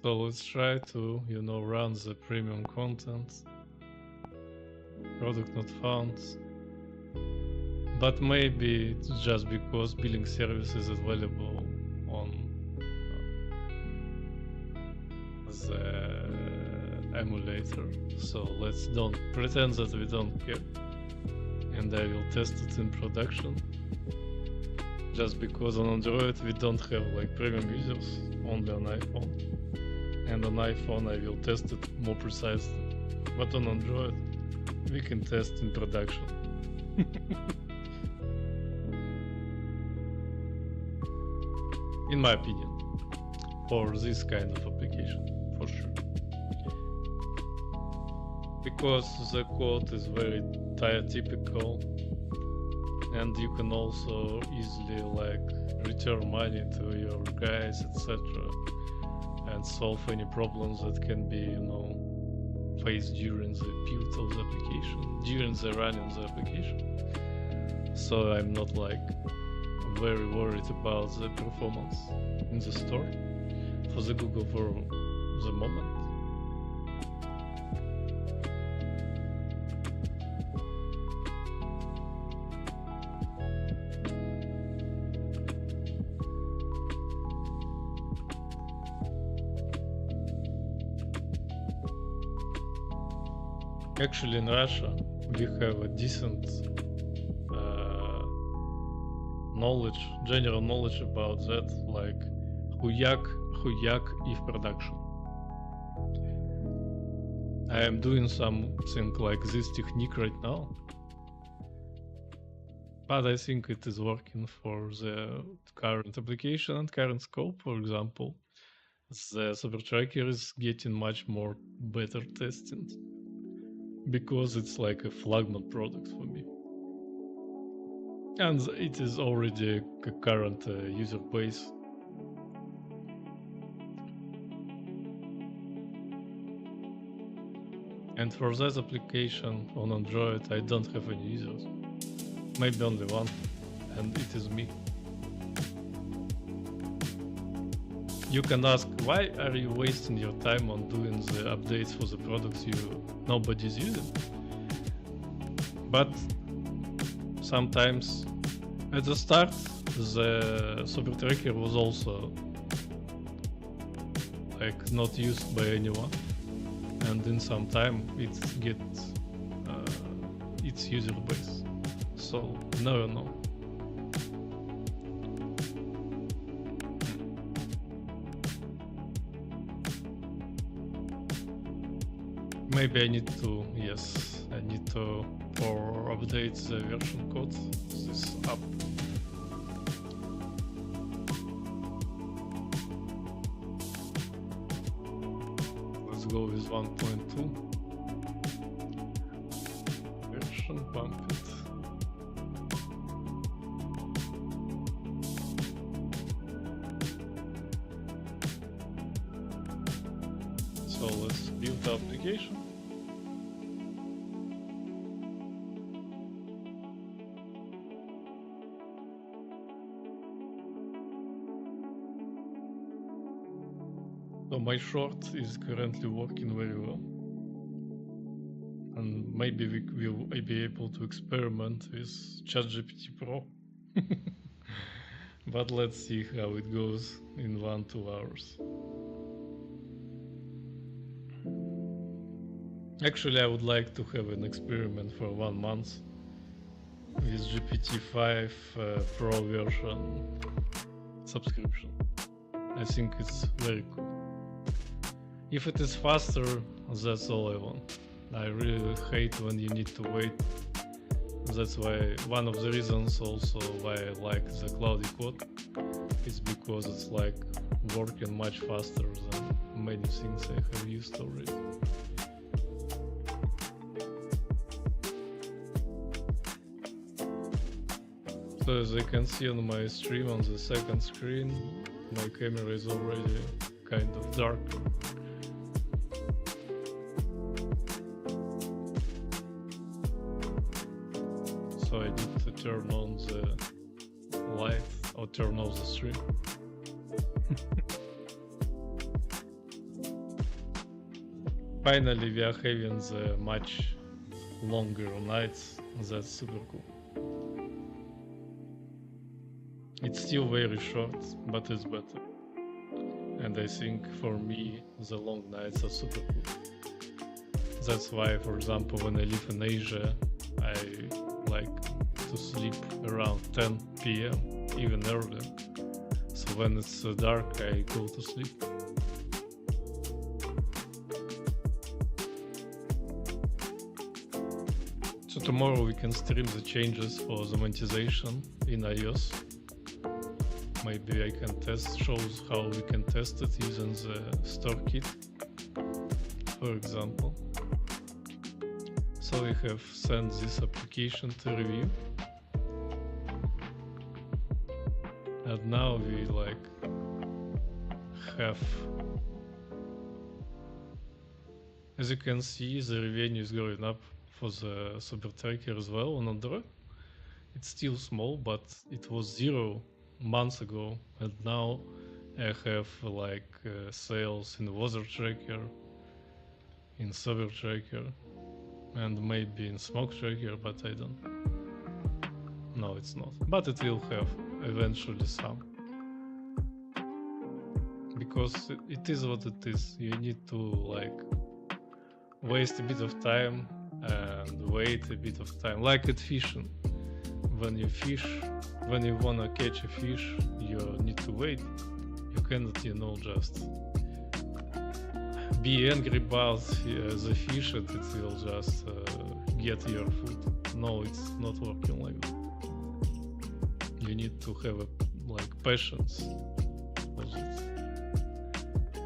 So let's try to, run the premium content. Product not found. But maybe it's just because billing service is available on the emulator. So let's don't pretend that we don't care. And I will test it in production. Just because on Android we don't have like premium users, only on iPhone. And on iPhone I will test it more precisely. But on Android we can test in production. In my opinion, for this kind of application, for sure. Because the code is very typical, and you can also easily like return money to your guys, etc., and solve any problems that can be, you know, faced during the build of the application, during the running of the application. So I'm not like very worried about the performance in the store for the Google for the moment. Actually, in Russia, we have a decent general knowledge about that, like huyak if production. I am doing something like this technique right now, but I think it is working for the current application and current scope. For example, the Super Tracker is getting much more better testing because it's like a flagman product for me. And it is already a current user base. And for that application on Android, I don't have any users. Maybe only one, and it is me. You can ask, why are you wasting your time on doing the updates for the products nobody's using? But sometimes at the start, the Super Tracker was also like not used by anyone, and in some time it gets its user base. So never know. Maybe I need to update the version code this app. Let's go with 1.2 version, bump it. So let's build the application. So my short is currently working very well, and maybe we will be able to experiment with ChatGPT Pro. But let's see how it goes in 1-2 hours. Actually, I would like to have an experiment for 1 month with GPT-5 Pro version subscription. I think it's very cool. If it is faster, that's all I want. I really hate when you need to wait. That's why one of the reasons also why I like the Claude Code is because it's like working much faster than many things I have used already. So as you can see on my stream on the second screen, my camera is already kind of dark. So I need to turn on the light or turn off the stream. Finally we are having the much longer nights. That's super cool. It's still very short, but it's better. And I think for me, the long nights are super cool. That's why, for example, when I live in Asia, I like to sleep around 10 p.m., even earlier. So when it's dark, I go to sleep. So tomorrow we can stream the changes for the monetization in iOS. Maybe I can shows how we can test it using the store kit, for example. So we have sent this application to review. And now we have, as you can see, the revenue is going up for the Super Tracker as well on Android. It's still small, but it was 0 months ago, and now I have sales in Weather Tracker, in Sober Tracker, and maybe in Smoke Tracker, but I don't. No, it's not. But it will have eventually some. Because it is what it is. You need to waste a bit of time and wait a bit of time. Like at fishing. When you fish, when you wanna catch a fish, you need to wait. You cannot, just be angry about the fish and it will just get your food. No, it's not working like that. You need to have patience for this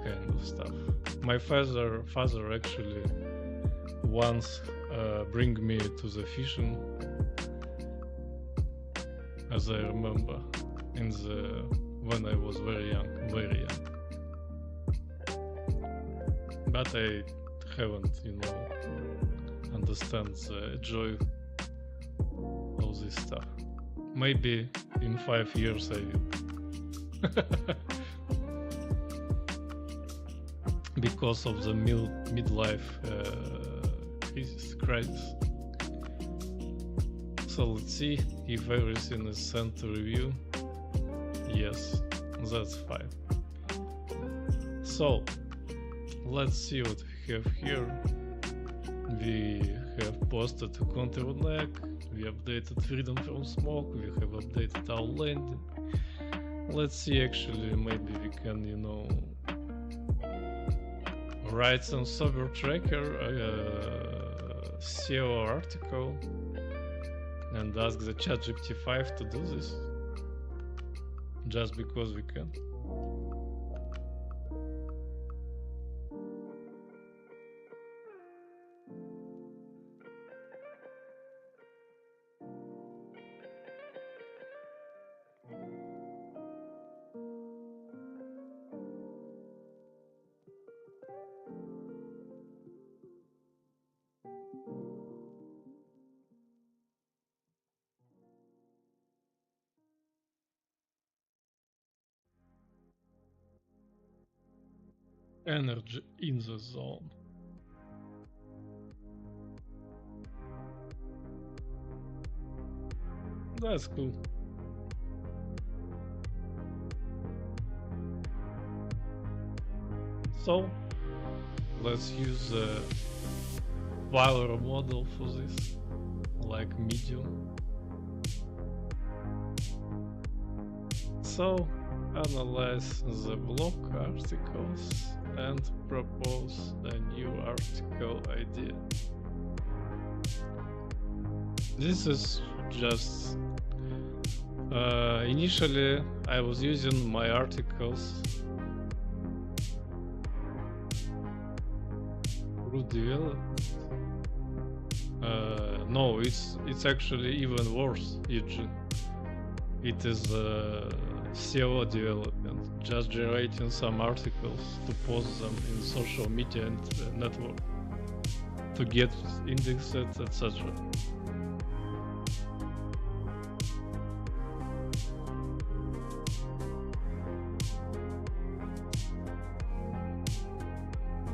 kind of stuff. My father actually once bring me to the fishing, as I remember, when I was very young. But I haven't, understand the joy of this stuff. Maybe in 5 years I will. Because of the midlife crisis. So let's see if everything is sent to review. Yes, that's fine. So let's see what we have here. We have posted a contour neck, we updated freedom from smoke, we have updated our landing. Let's see, actually, maybe we can, write some Sober Tracker SEO article and ask the ChatGPT 5 to do this, just because we can. Energy in the zone. That's cool. So let's use a Valor model for this, like medium. So analyze the blog articles and propose a new article idea. This is just initially I was using my articles through development. No, it's actually even worse, Eugene. It is SEO development, just generating some articles to post them in social media and network to get indexed, etc.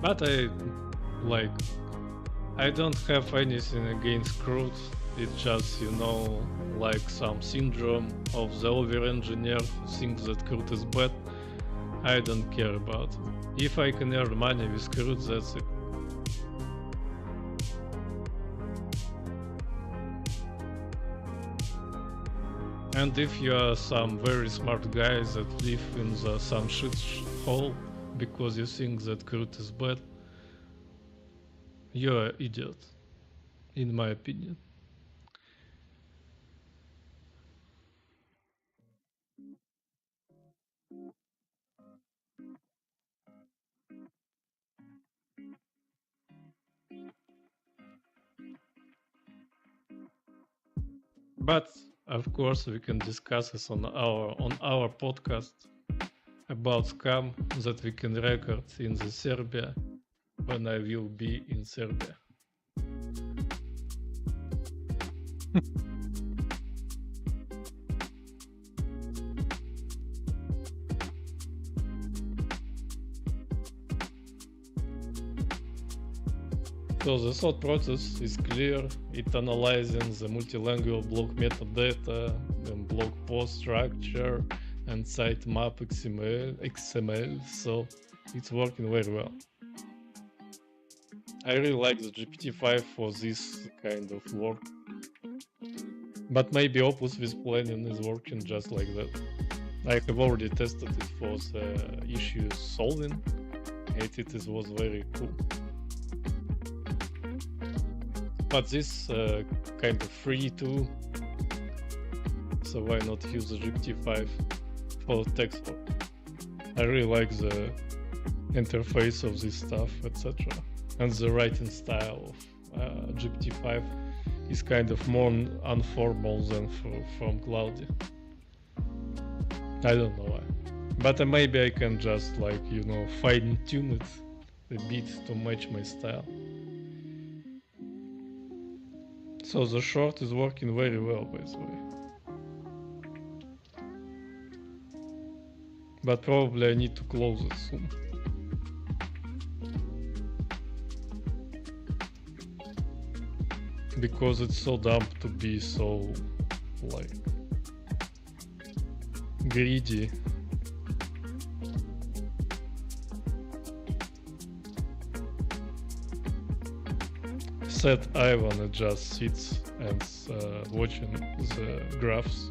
But I don't have anything against Claude. It's just, like some syndrome of the over-engineer who thinks that CRUD is bad. I don't care about it. If I can earn money with CRUD, that's it. And if you are some very smart guys that live in some shit hole because you think that CRUD is bad, you're an idiot, in my opinion. But of course, we can discuss this on our podcast about scam that we can record in the Serbia when I will be in Serbia. So the thought process is clear. It analyzing the multilingual block metadata and block post structure and sitemap XML, so it's working very well. I really like the GPT-5 for this kind of work. But maybe Opus with planning is working just like that. I have already tested it for the issues solving, and it was very cool. But this kind of free too, so why not use the GPT-5 for text work? I really like the interface of this stuff, etc. And the writing style of GPT-5 is kind of more informal than from Claude. I don't know why. But maybe I can just fine tune it a bit to match my style. So the short is working very well, by the way. But probably I need to close it soon. Because it's so dumb to be so, greedy. Said Ivan just sits and watching the graphs.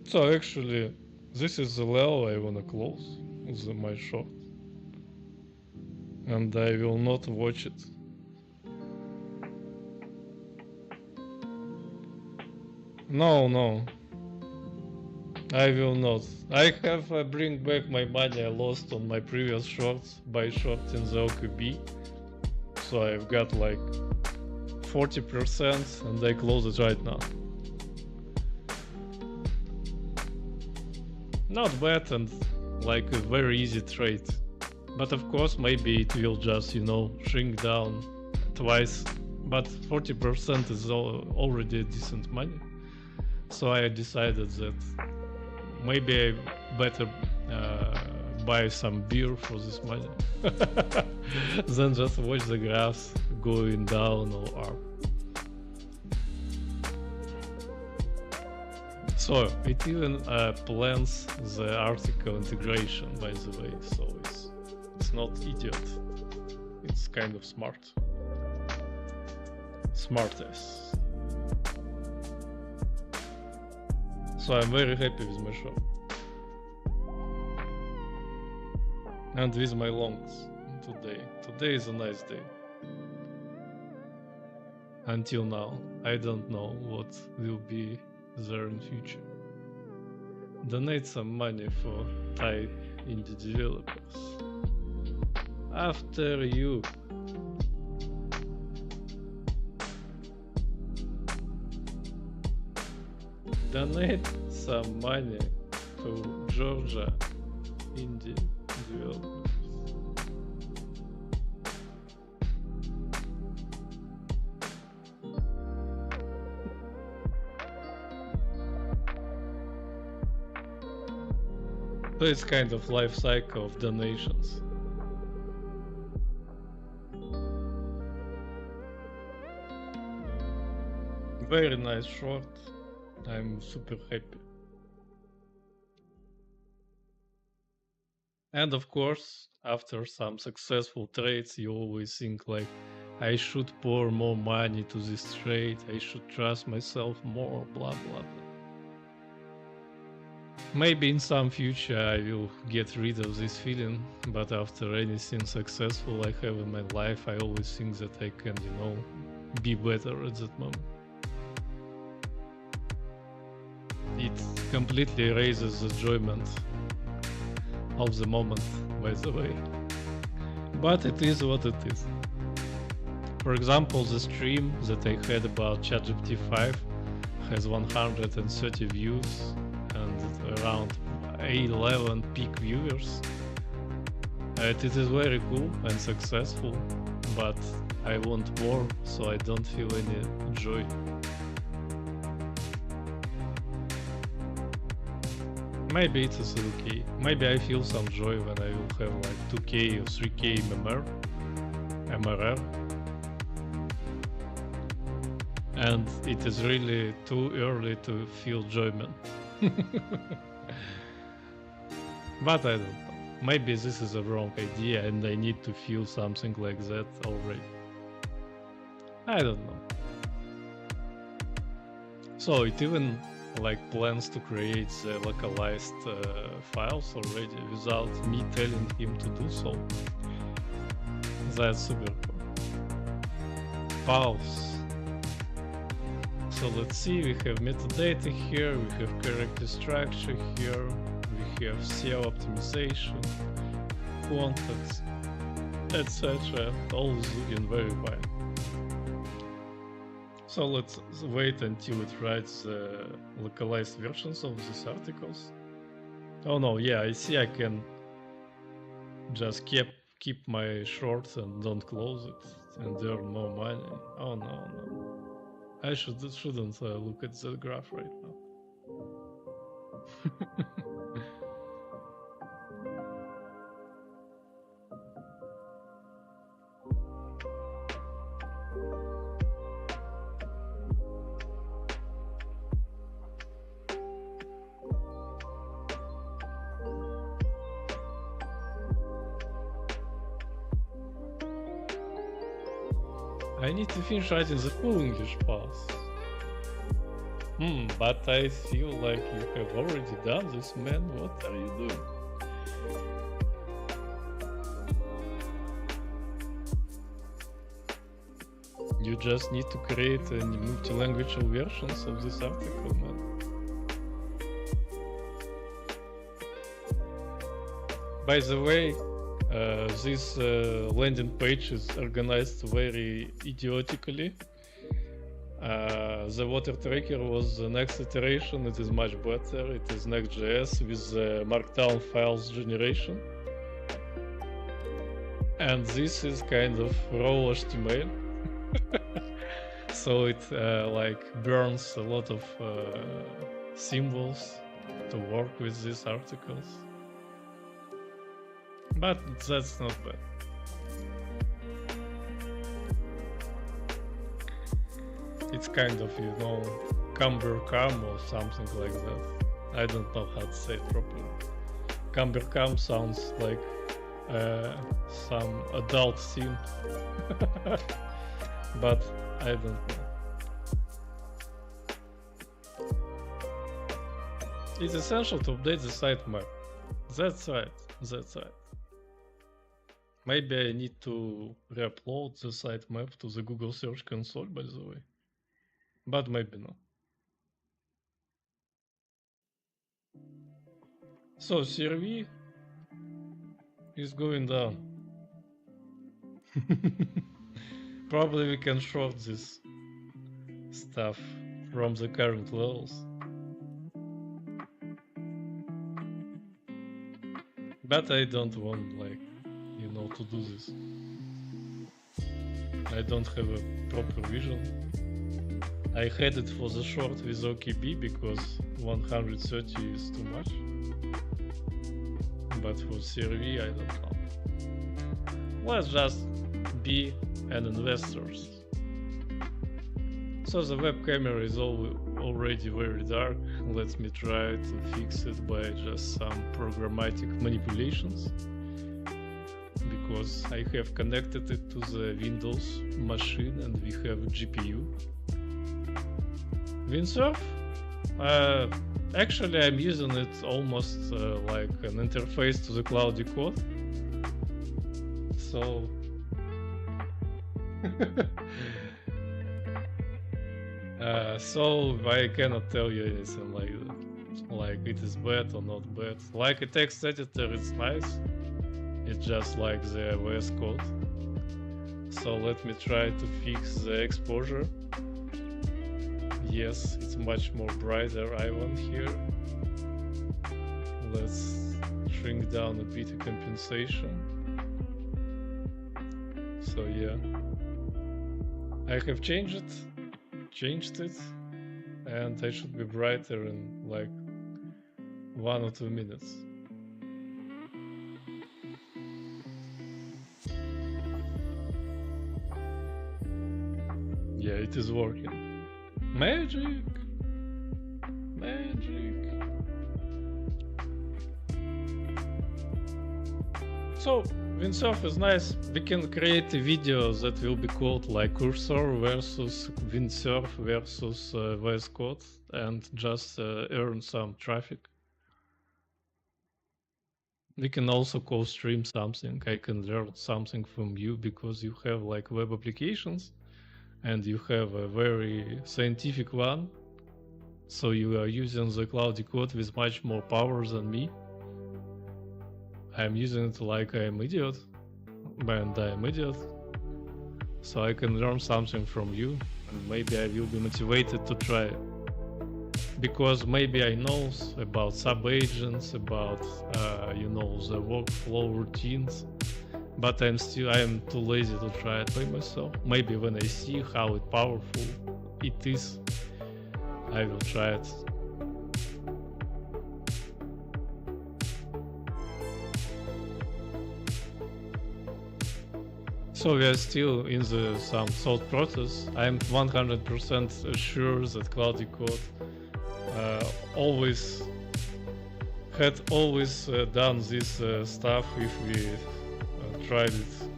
So actually, this is the level I wanna close my short, and I will not watch it. No, I will not. I have bring back my money I lost on my previous shorts by shorting the OKB. So I've got 40% and I close it right now. Not bad and a very easy trade. But of course maybe it will just, shrink down twice. But 40% is already decent money. So I decided that maybe I better buy some beer for this money than just watch the graphs going down or up. So it even plans the article integration, by the way, so it's not idiot. It's kind of smart. Smartass. So I'm very happy with my shop. And with my longs today. Today is a nice day. Until now, I don't know what will be there in future. Donate some money for Thai indie developers. After you. Donate some money to Georgia indie developers. So it's kind of life cycle of donations. Very nice short. I'm super happy. And of course, after some successful trades, you always think like, I should pour more money to this trade, I should trust myself more, blah blah blah. Maybe in some future I will get rid of this feeling, but after anything successful I have in my life, I always think that I can, you know, be better at that moment. It completely erases the enjoyment of the moment, by the way. But it is what it is. For example, the stream that I had about ChatGPT 5 has 130 views and around 11 peak viewers. It is very cool and successful, but I want more, so I don't feel any joy. Maybe it is okay. Maybe I feel some joy when I will have like 2k or 3k MRR. And it is really too early to feel enjoyment. But I don't know. Maybe this is a wrong idea and I need to feel something like that already. I don't know. So it even like plans to create the localized files already without me telling him to do so. That's super cool. Pause. So let's see, we have metadata here, we have character structure here, we have SEO optimization, contacts, etc. All is looking very fine. So let's wait until it writes the localized versions of these articles. Oh no, yeah, I see I can just keep my shorts and don't close it and earn more money. Oh no. I shouldn't look at the graph right now. I need to finish writing the full English pass. But I feel like you have already done this, man. What are you doing? You just need to create a multilingual versions of this article, man. By the way, this landing page is organized very idiotically. The water tracker was the next iteration. It is much better. It is Next.js with markdown files generation. And this is kind of raw HTML. So it like burns a lot of symbols to work with these articles. But that's not bad. It's kind of, you know, cumbercam or something like that. I don't know how to say it properly. Cumbercam sounds like some adult scene. But I don't know. It's essential to update the sitemap. That's right. Maybe I need to re-upload the sitemap to the Google Search Console, by the way. But maybe not. So CRV is going down. Probably we can short this stuff from the current levels. But I don't want, like, you know, to do this. I don't have a proper vision. I had it for the short with OKB because 130 is too much. but for CRV, I don't know. Let's just be an investors. So the web camera is already very dark. Let me try to fix it by just some programmatic manipulations. Because I have connected it to the Windows machine and we have GPU. Windsurf? Actually, I'm using it almost like an interface to the Claude Code. So so I cannot tell you anything like it is bad or not bad. Like a text editor, it's nice. It's just like the VS Code. So let me try to fix the exposure. Yes, it's much more brighter. I want here. Let's shrink down a bit of compensation. So yeah, I have changed it, and I should be brighter in like 1 or 2 minutes. Yeah, it is working. Magic! Magic! So, Windsurf is nice. We can create a video that will be called like cursor versus Windsurf versus VS Code and just earn some traffic. We can also co-stream something. I can learn something from you because you have like web applications and you have a very scientific one. So you are using the Claude Code with much more power than me. I'm using it like I'm idiot, and I'm idiot. So I can learn something from you, and maybe I will be motivated to try. Because maybe I know about sub-agents, about you know, the workflow routines, but I'm too lazy to try it by myself. Maybe when I see how powerful it is, I will try it. So we are still in some thought process. I'm 100% sure that Claude Code had always done this stuff if we tried it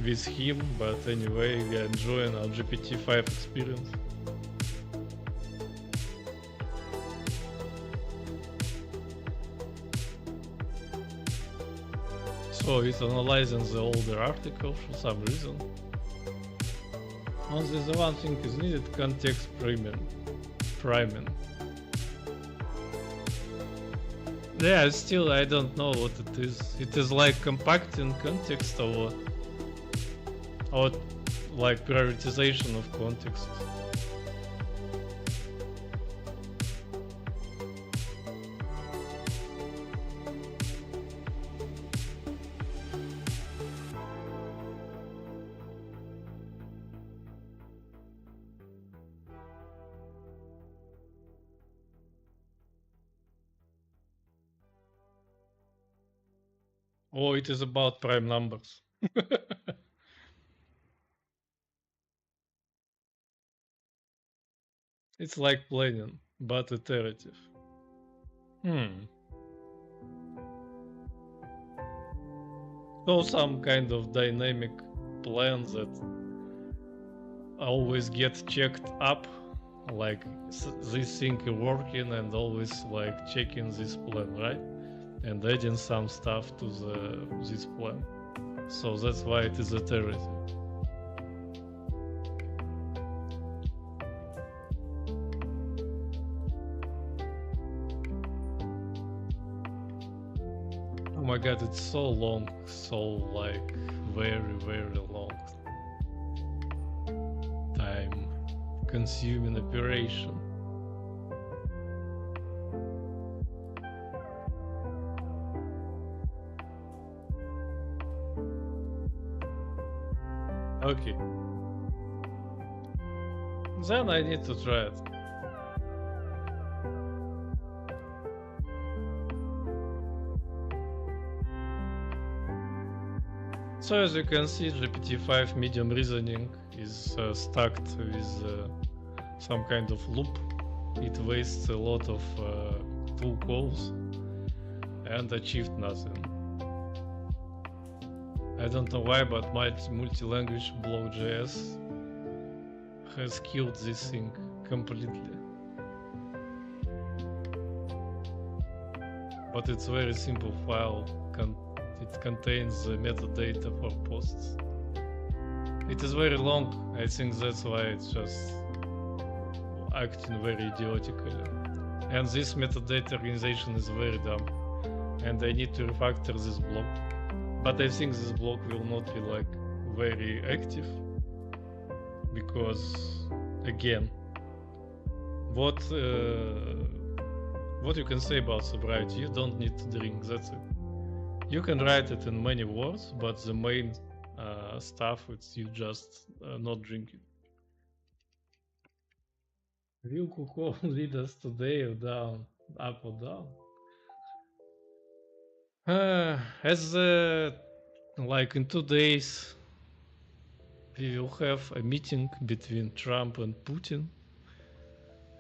with him, but anyway, we are enjoying our GPT-5 experience. So it's analyzing the older article for some reason. Only the one thing is needed: context priming. Yeah, still I don't know what it is. It is like compacting context or like prioritization of context. Oh, it is about prime numbers. It's like planning, but iterative. So some kind of dynamic plan that always get checked up, like this thing is working, and always like checking this plan, right? And adding some stuff to this plan. So that's why it is iterative. Oh my god, it's so long, so like very, very long time consuming operation. Okay. Then I need to try it. So as you can see, GPT-5 medium reasoning is stacked with some kind of loop. It wastes a lot of true calls and achieved nothing. I don't know why, but my multi-language block.js has killed this thing completely. But it's very simple file. It contains the metadata for posts. It is very long. I think that's why it's just acting very idiotically. And this metadata organization is very dumb. And I need to refactor this block. But I think this block will not be like very active. Because again, what you can say about sobriety, you don't need to drink, that's it. You can write it in many words, but the main stuff, it's you just not drinking. Will Kuko lead us today or down, up or down? As like in 2 days, we will have a meeting between Trump and Putin,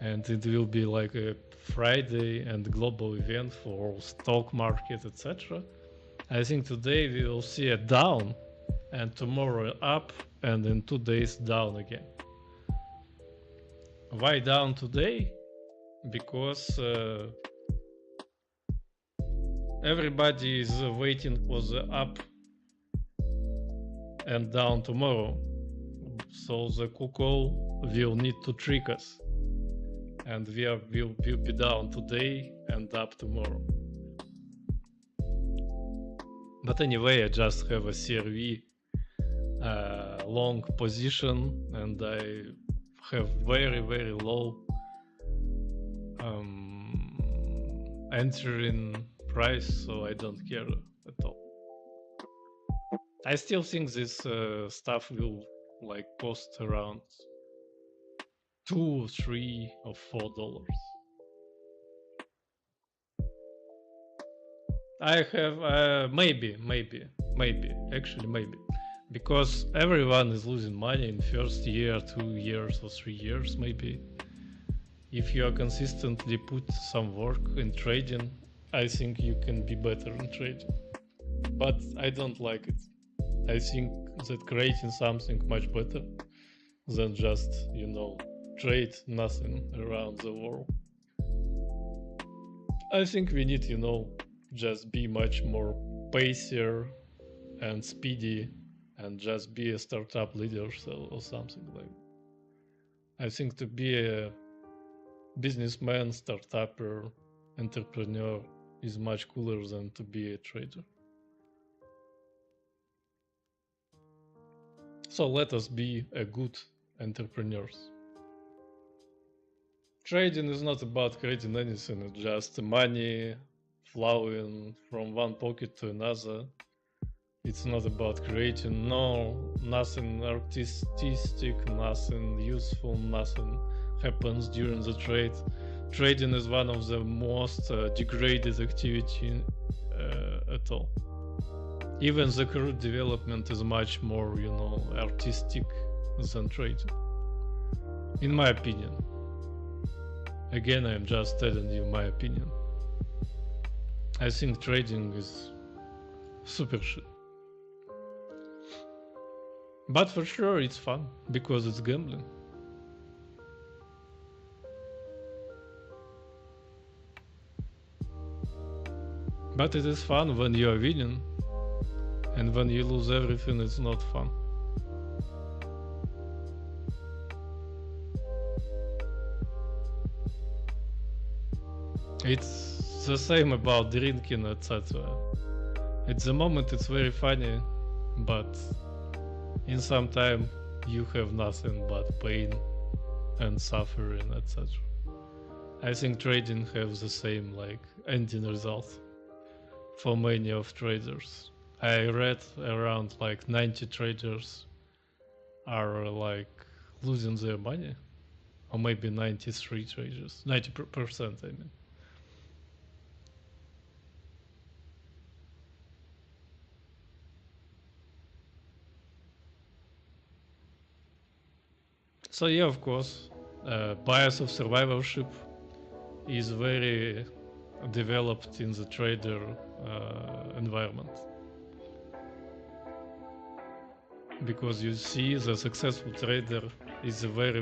and it will be like a Friday and global event for stock market, etc. I think today we will see a down, and tomorrow up, and in 2 days down again. Why down today? Because everybody is waiting for the up and down tomorrow. So the Kuko will need to trick us. And will be down today and up tomorrow. But anyway, I just have a CRV long position, and I have very, very low entering price, so I don't care at all. I still think this stuff will like cost around $2, $3, or $4. I have maybe, because everyone is losing money in first year, 2 years, or 3 years, maybe. If you are consistently put some work in trading, I think you can be better in trading. But I don't like it. I think that creating something much better than just, trade nothing around the world. I think we need, just be much more pacier and speedy and just be a startup leader or something like that. I think to be a businessman, startupper, entrepreneur is much cooler than to be a trader. So let us be a good entrepreneurs. Trading is not about creating anything, it's just money flowing from one pocket to another. It's not about creating nothing artistic, nothing useful, nothing happens during the trade. Trading is one of the most degraded activity at all. Even the crude development is much more, artistic than trading, in my opinion. Again, I'm just telling you my opinion. I think trading is super shit. But for sure it's fun, because it's gambling. But it is fun when you are winning, and when you lose everything, it's not fun. It's the same about drinking, etc. At the moment it's very funny, but in some time you have nothing but pain and suffering, etc. I think trading has the same ending result for many of traders. I read around 90 traders are losing their money, or maybe 93 traders, 90%, I mean. So yeah, of course, bias of survivorship is very developed in the trader environment, because you see the successful trader is a very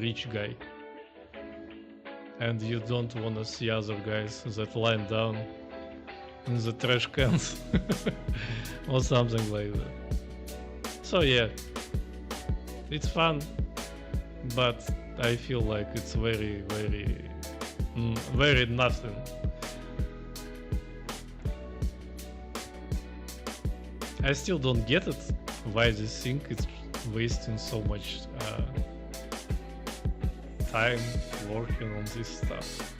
rich guy, and you don't want to see other guys that lie down in the trash cans or something like that. So yeah, it's fun, but I feel like it's very nothing. I still don't get it, why this thing is wasting so much time working on this stuff.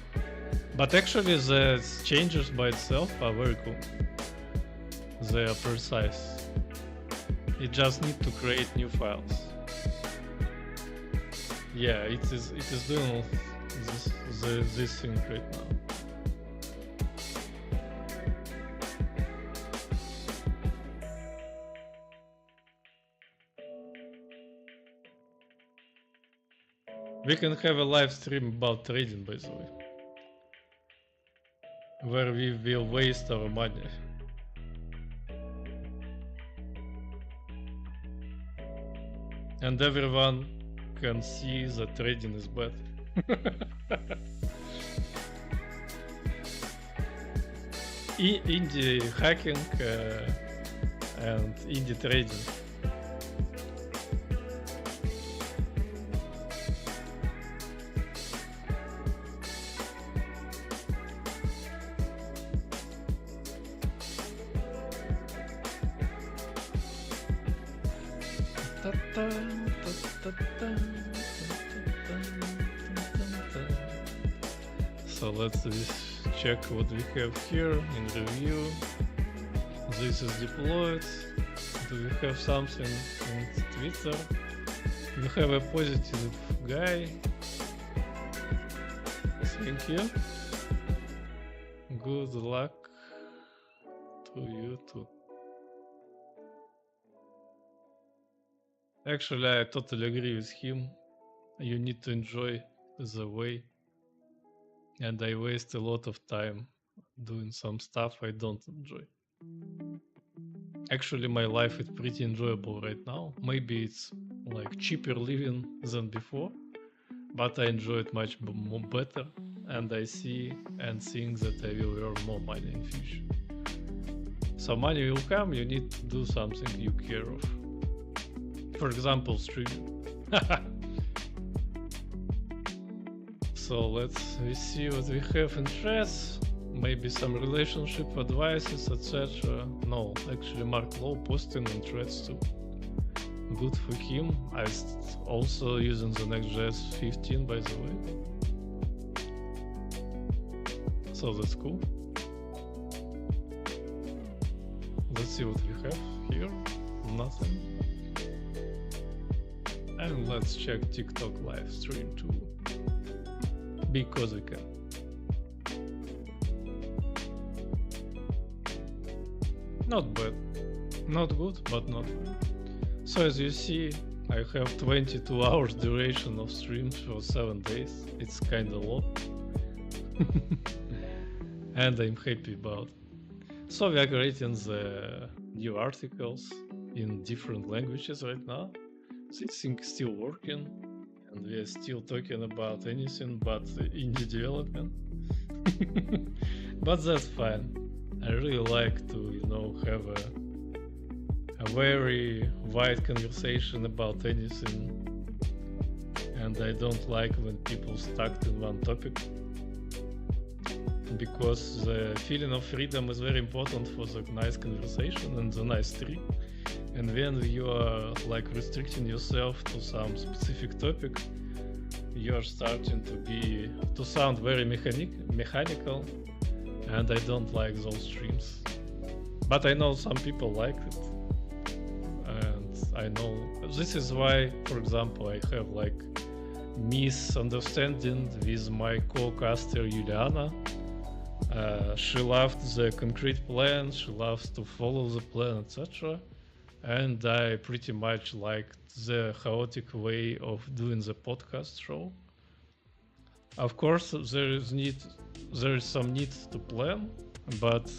But actually the changes by itself are very cool. They are precise. You just need to create new files. Yeah, it is doing this thing right now. We can have a live stream about trading, by the way, where we will waste our money. And everyone can see that trading is bad. Indie hacking and indie trading. So let's check what we have here in review. This is deployed. Do we have something in Twitter? We have a positive guy. Thank you. Good luck to you too. Actually, I totally agree with him. You need to enjoy the way. And I waste a lot of time doing some stuff I don't enjoy. Actually, my life is pretty enjoyable right now. Maybe it's like cheaper living than before, but I enjoy it much more better, and I see and think that I will earn more money in future. So money will come, you need to do something you care of. For example, streaming. So let's see what we have in threads. Maybe some relationship advices, etc. No, actually Mark Lowe posting on threads too. Good for him. I also using the Next.js 15, by the way. So that's cool. Let's see what we have here. Nothing. And let's check TikTok live stream too, because we can. Not bad. Not good, but not bad. So as you see, I have 22 hours duration of streams for 7 days. It's kinda low. And I'm happy about it. So we are creating the new articles in different languages right now. This thing is still working, and we are still talking about anything but indie development. But that's fine. I really like to, have a very wide conversation about anything, and I don't like when people stuck in one topic, because the feeling of freedom is very important for the nice conversation and the nice stream. And when you are like restricting yourself to some specific topic, you are starting to sound very mechanical, and I don't like those streams. But I know some people like it, and I know this is why, for example, I have like misunderstanding with my co-caster Juliana. She loved the concrete plan, she loves to follow the plan, etc. and I pretty much liked the chaotic way of doing the podcast show. Of course, there is some need to plan, but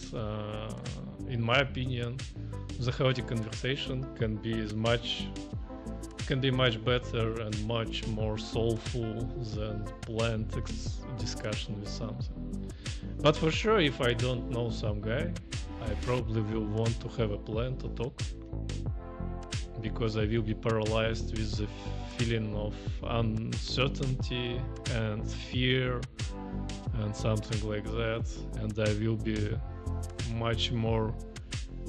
in my opinion, the chaotic conversation can be much better and much more soulful than planned discussion with something. But for sure, if I don't know some guy, I probably will want to have a plan to talk, because I will be paralyzed with the feeling of uncertainty and fear and something like that, and I will be much more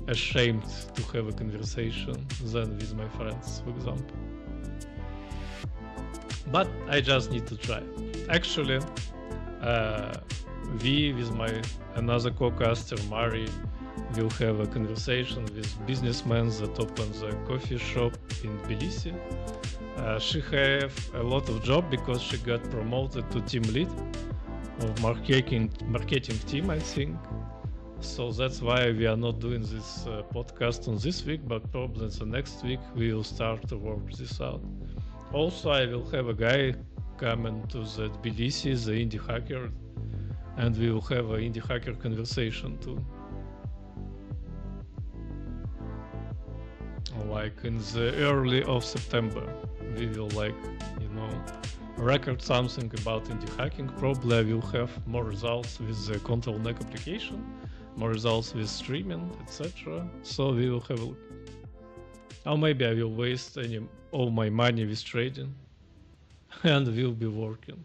ashamed to have a conversation than with my friends, for example. But I just need to try. Actually, we, with my another co-caster, Mari, will have a conversation with businessmen that opens a coffee shop in Tbilisi. She have a lot of job because she got promoted to team lead of marketing team, I think. So that's why we are not doing this podcast on this week, but probably the next week we will start to work this out. Also, I will have a guy coming to the Tbilisi, the indie hacker, and we will have an indie hacker conversation too. Like in the early of September, we will record something about indie hacking. Probably I will have more results with the control neck application, more results with streaming, etc. So we will have a look. Or maybe I will waste all my money with trading and will be working.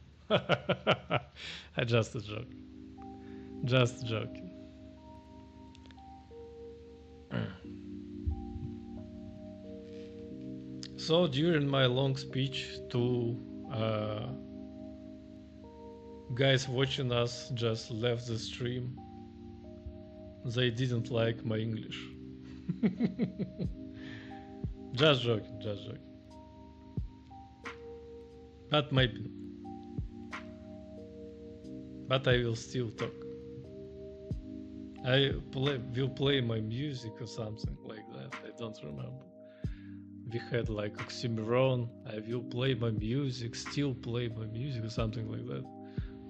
Just a joke. Just joking. So during my long speech to guys watching us just left the stream, they didn't like my English. Just joking. But maybe. But I will still talk. I will play my music or something like that. I don't remember. We had like oxymoron. I will play my music, still play my music or something like that.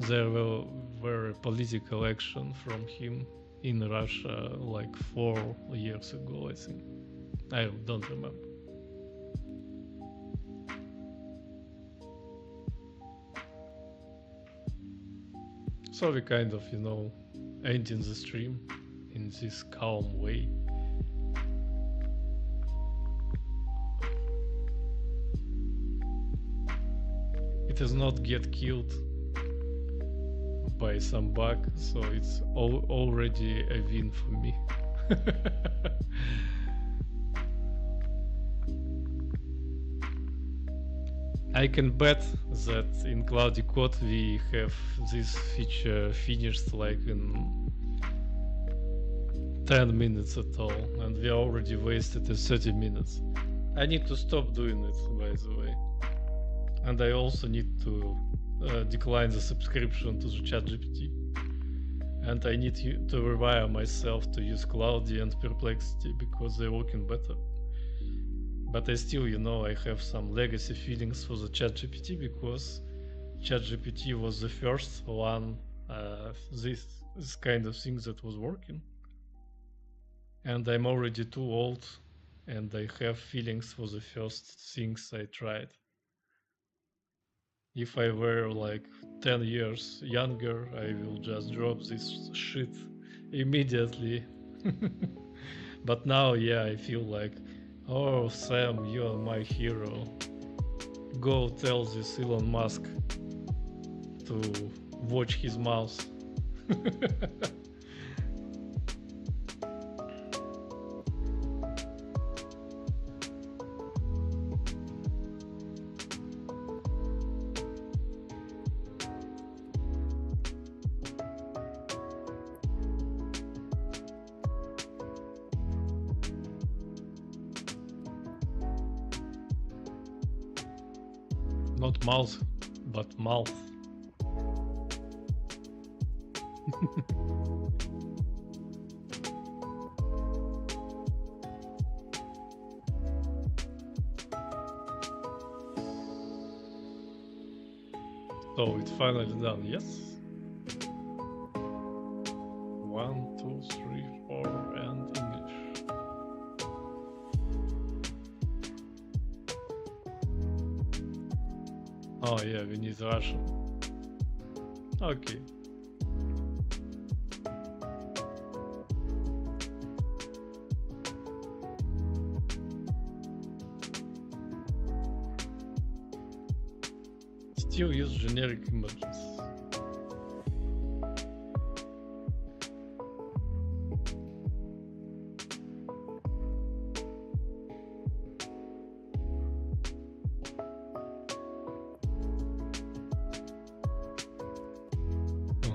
There were political action from him in Russia like 4 years ago, I think. I don't remember. So we kind of, ending the stream in this calm way. It does not get killed by some bug, so it's already a win for me. I can bet that in Claude Code we have this feature finished like in 10 minutes at all, and we already wasted 30 minutes. I need to stop doing it, by the way. And I also need to decline the subscription to the ChatGPT. And I need to rewire myself to use Cloudy and Perplexity because they're working better. But I still, I have some legacy feelings for the ChatGPT because ChatGPT was the first one, this kind of thing that was working. And I'm already too old and I have feelings for the first things I tried. If I were like 10 years younger, I will just drop this shit immediately. But now, yeah, I feel like, oh, Sam, you are my hero. Go tell this Elon Musk to watch his mouth. Not mouth, but mouth. So it's finally done, yes? 1, 2, 3, 4, and English. Oh yeah, we need Russian. Okay. Still use generic images.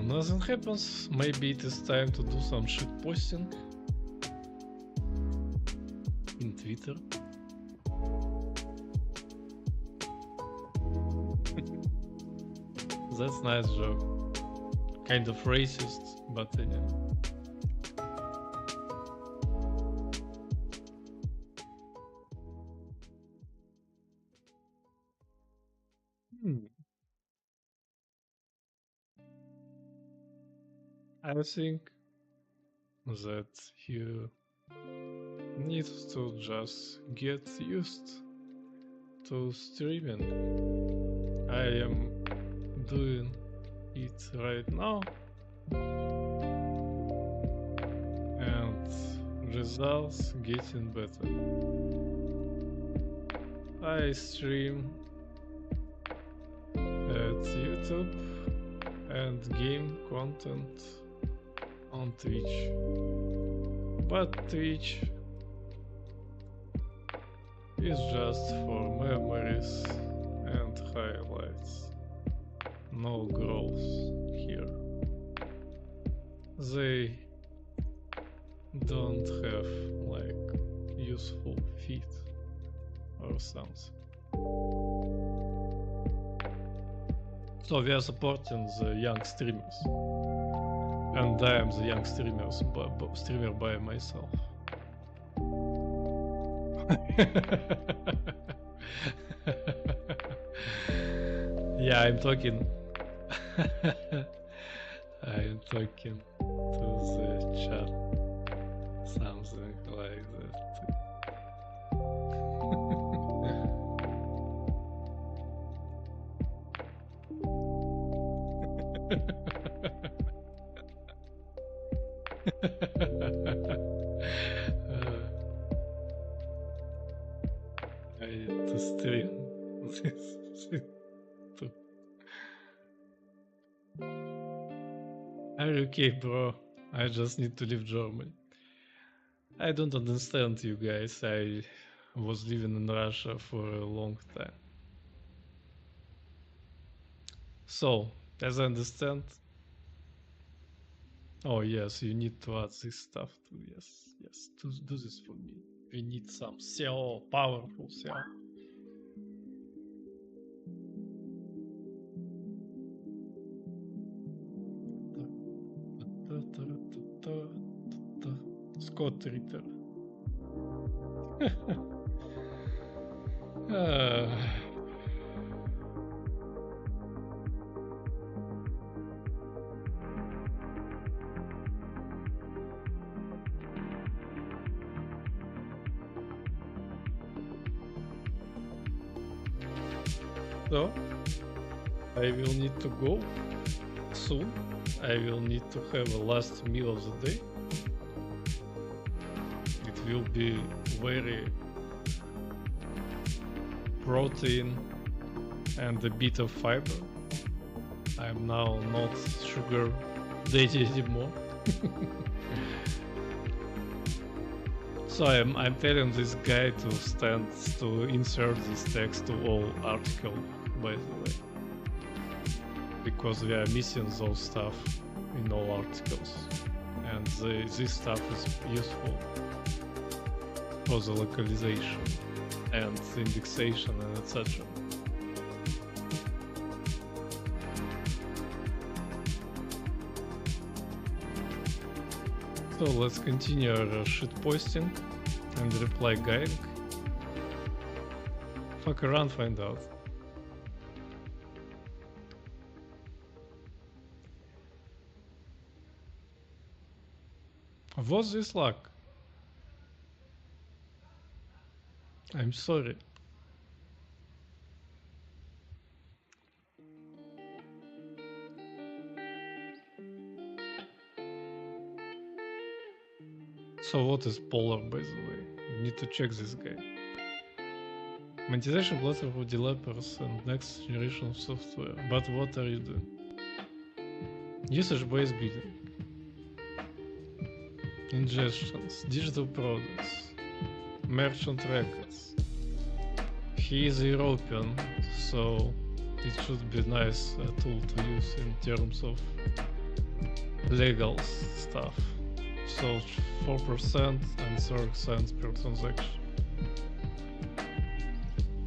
Nothing happens. Maybe it is time to do some shit posting in Twitter. That's nice joke. Kind of racist, but anyway. I think that you need to just get used to streaming. I am doing it right now, and results getting better. I stream at YouTube and game content on Twitch, but Twitch is just for memories and highlights. No growth here. They don't have like useful feed or something. So we are supporting the young streamers, and I am the young streamer by myself. Yeah, I'm talking. I'm talking to the chat. Something like that. I need to stream this too. Are you okay, bro? I just need to leave Germany. I don't understand you guys. I was living in Russia for a long time. So, as I understand... Oh yes, you need to add this stuff too. Yes, yes, do this for me. We need some SEO, powerful SEO. Scott Ritter. So, I will need to go soon. I will need to have a last meal of the day. It will be very protein and a bit of fiber. I'm now not sugar daddy anymore. So I'm telling this guy to insert this text to all article, by the way, because we are missing those stuff in all articles, and this stuff is useful for the localization and indexation and etc. So let's continue our shit posting and reply guiding. Fuck around, find out. Was this luck? I'm sorry. So what is Polar, by the way? We need to check this guy. Monetization platform for developers and next generation of software. But what are you doing? Usage-based billing. Ingestions. Digital products. Merchant records. He is European, so it should be a nice tool to use in terms of legal stuff. So 4% and 30 cents per transaction.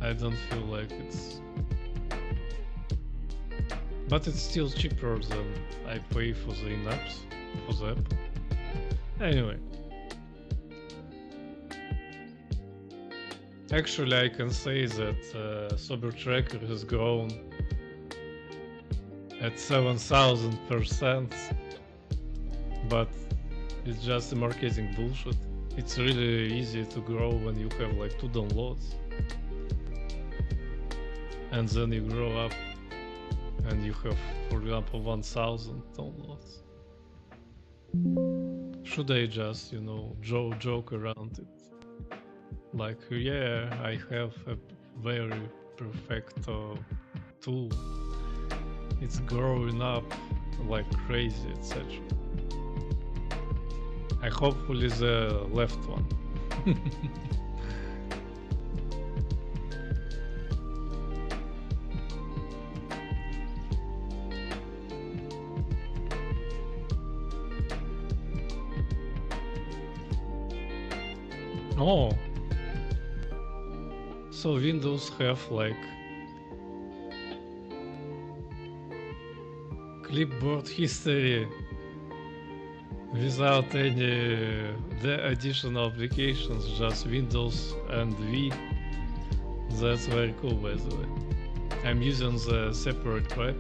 I don't feel like it's... But it's still cheaper than I pay for the in-apps, for the app. Anyway. Actually, I can say that Sober Tracker has grown at 7,000%, but it's just a marketing bullshit. It's really easy to grow when you have like 2 downloads. And then you grow up and you have, for example, 1,000 downloads. Should I just, you know, joke around it? Like, yeah, I have a very perfect tool. It's growing up like crazy, etc. I hopefully the left one. Oh, so Windows have like clipboard history without any additional applications, just Windows and V. That's very cool, by the way. I'm using the separate web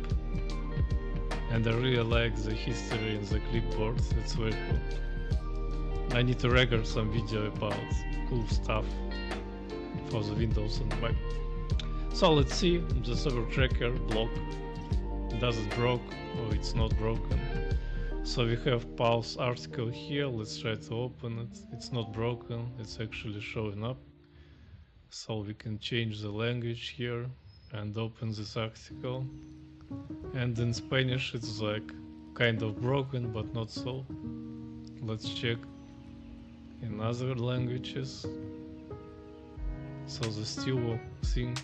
and I really like the history in the clipboard. It's very cool. I need to record some video about cool stuff for the Windows and Mac. So let's see the server tracker block. Does it broke or it's not broken? So we have pulse article here. Let's try to open it. It's not broken. It's actually showing up. So we can change the language here and open this article. And in Spanish it's like kind of broken, but not so. Let's check in other languages. So the still thing.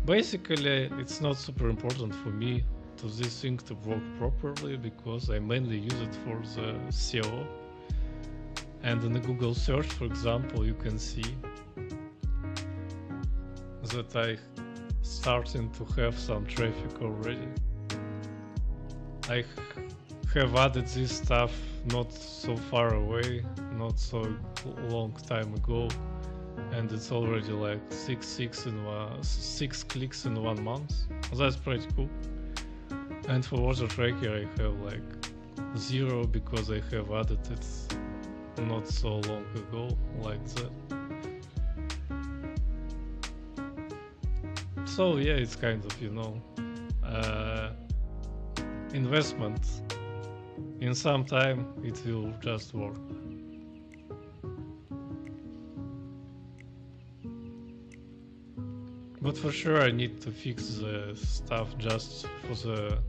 Basically, it's not super important for me to this thing to work properly because I mainly use it for the SEO. And in the Google search, for example, you can see that I starting to have some traffic already. I have added this stuff not so far away, not so long time ago, and it's already like 6 clicks in 1 month. That's pretty cool. And for water tracker I have like 0 because I have added it not so long ago, like that. So yeah, it's kind of, you know, investment. In some time it will just work. But for sure I need to fix the stuff just for the,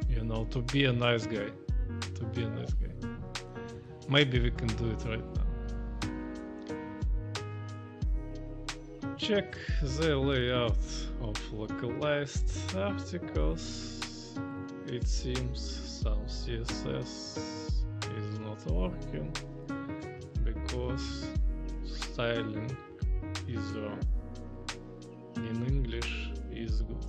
you know, to be a nice guy. To be a nice guy. Maybe we can do it right now. Check the layout of localized articles. It seems some CSS is not working because styling is wrong. In English is good.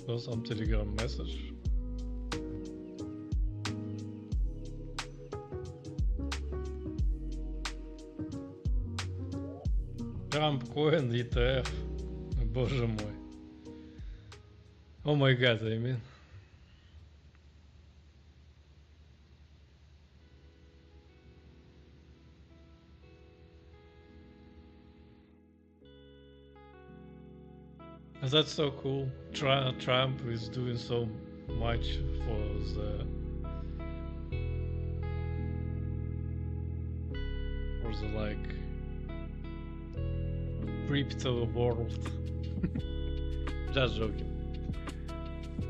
Or some Telegram message. Trump Coin ETF. Боже мой. Oh my god, I mean. That's so cool. Trump is doing so much for the like crypto world. Just joking.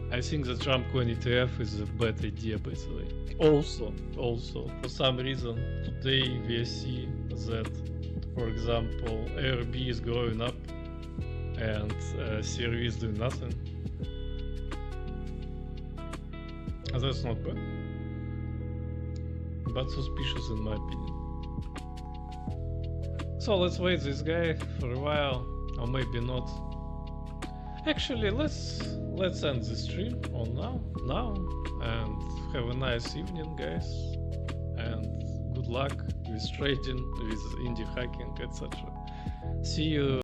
I think the Trump coin ETF is a bad idea, by the way. Also, for some reason, today we see that, for example, ARB is growing up and CRV is doing nothing. That's not bad, but suspicious in my opinion. So let's wait this guy for a while, or maybe not. Actually, let's end this stream on now, and have a nice evening, guys, and good luck with trading, with indie hacking, etc. See you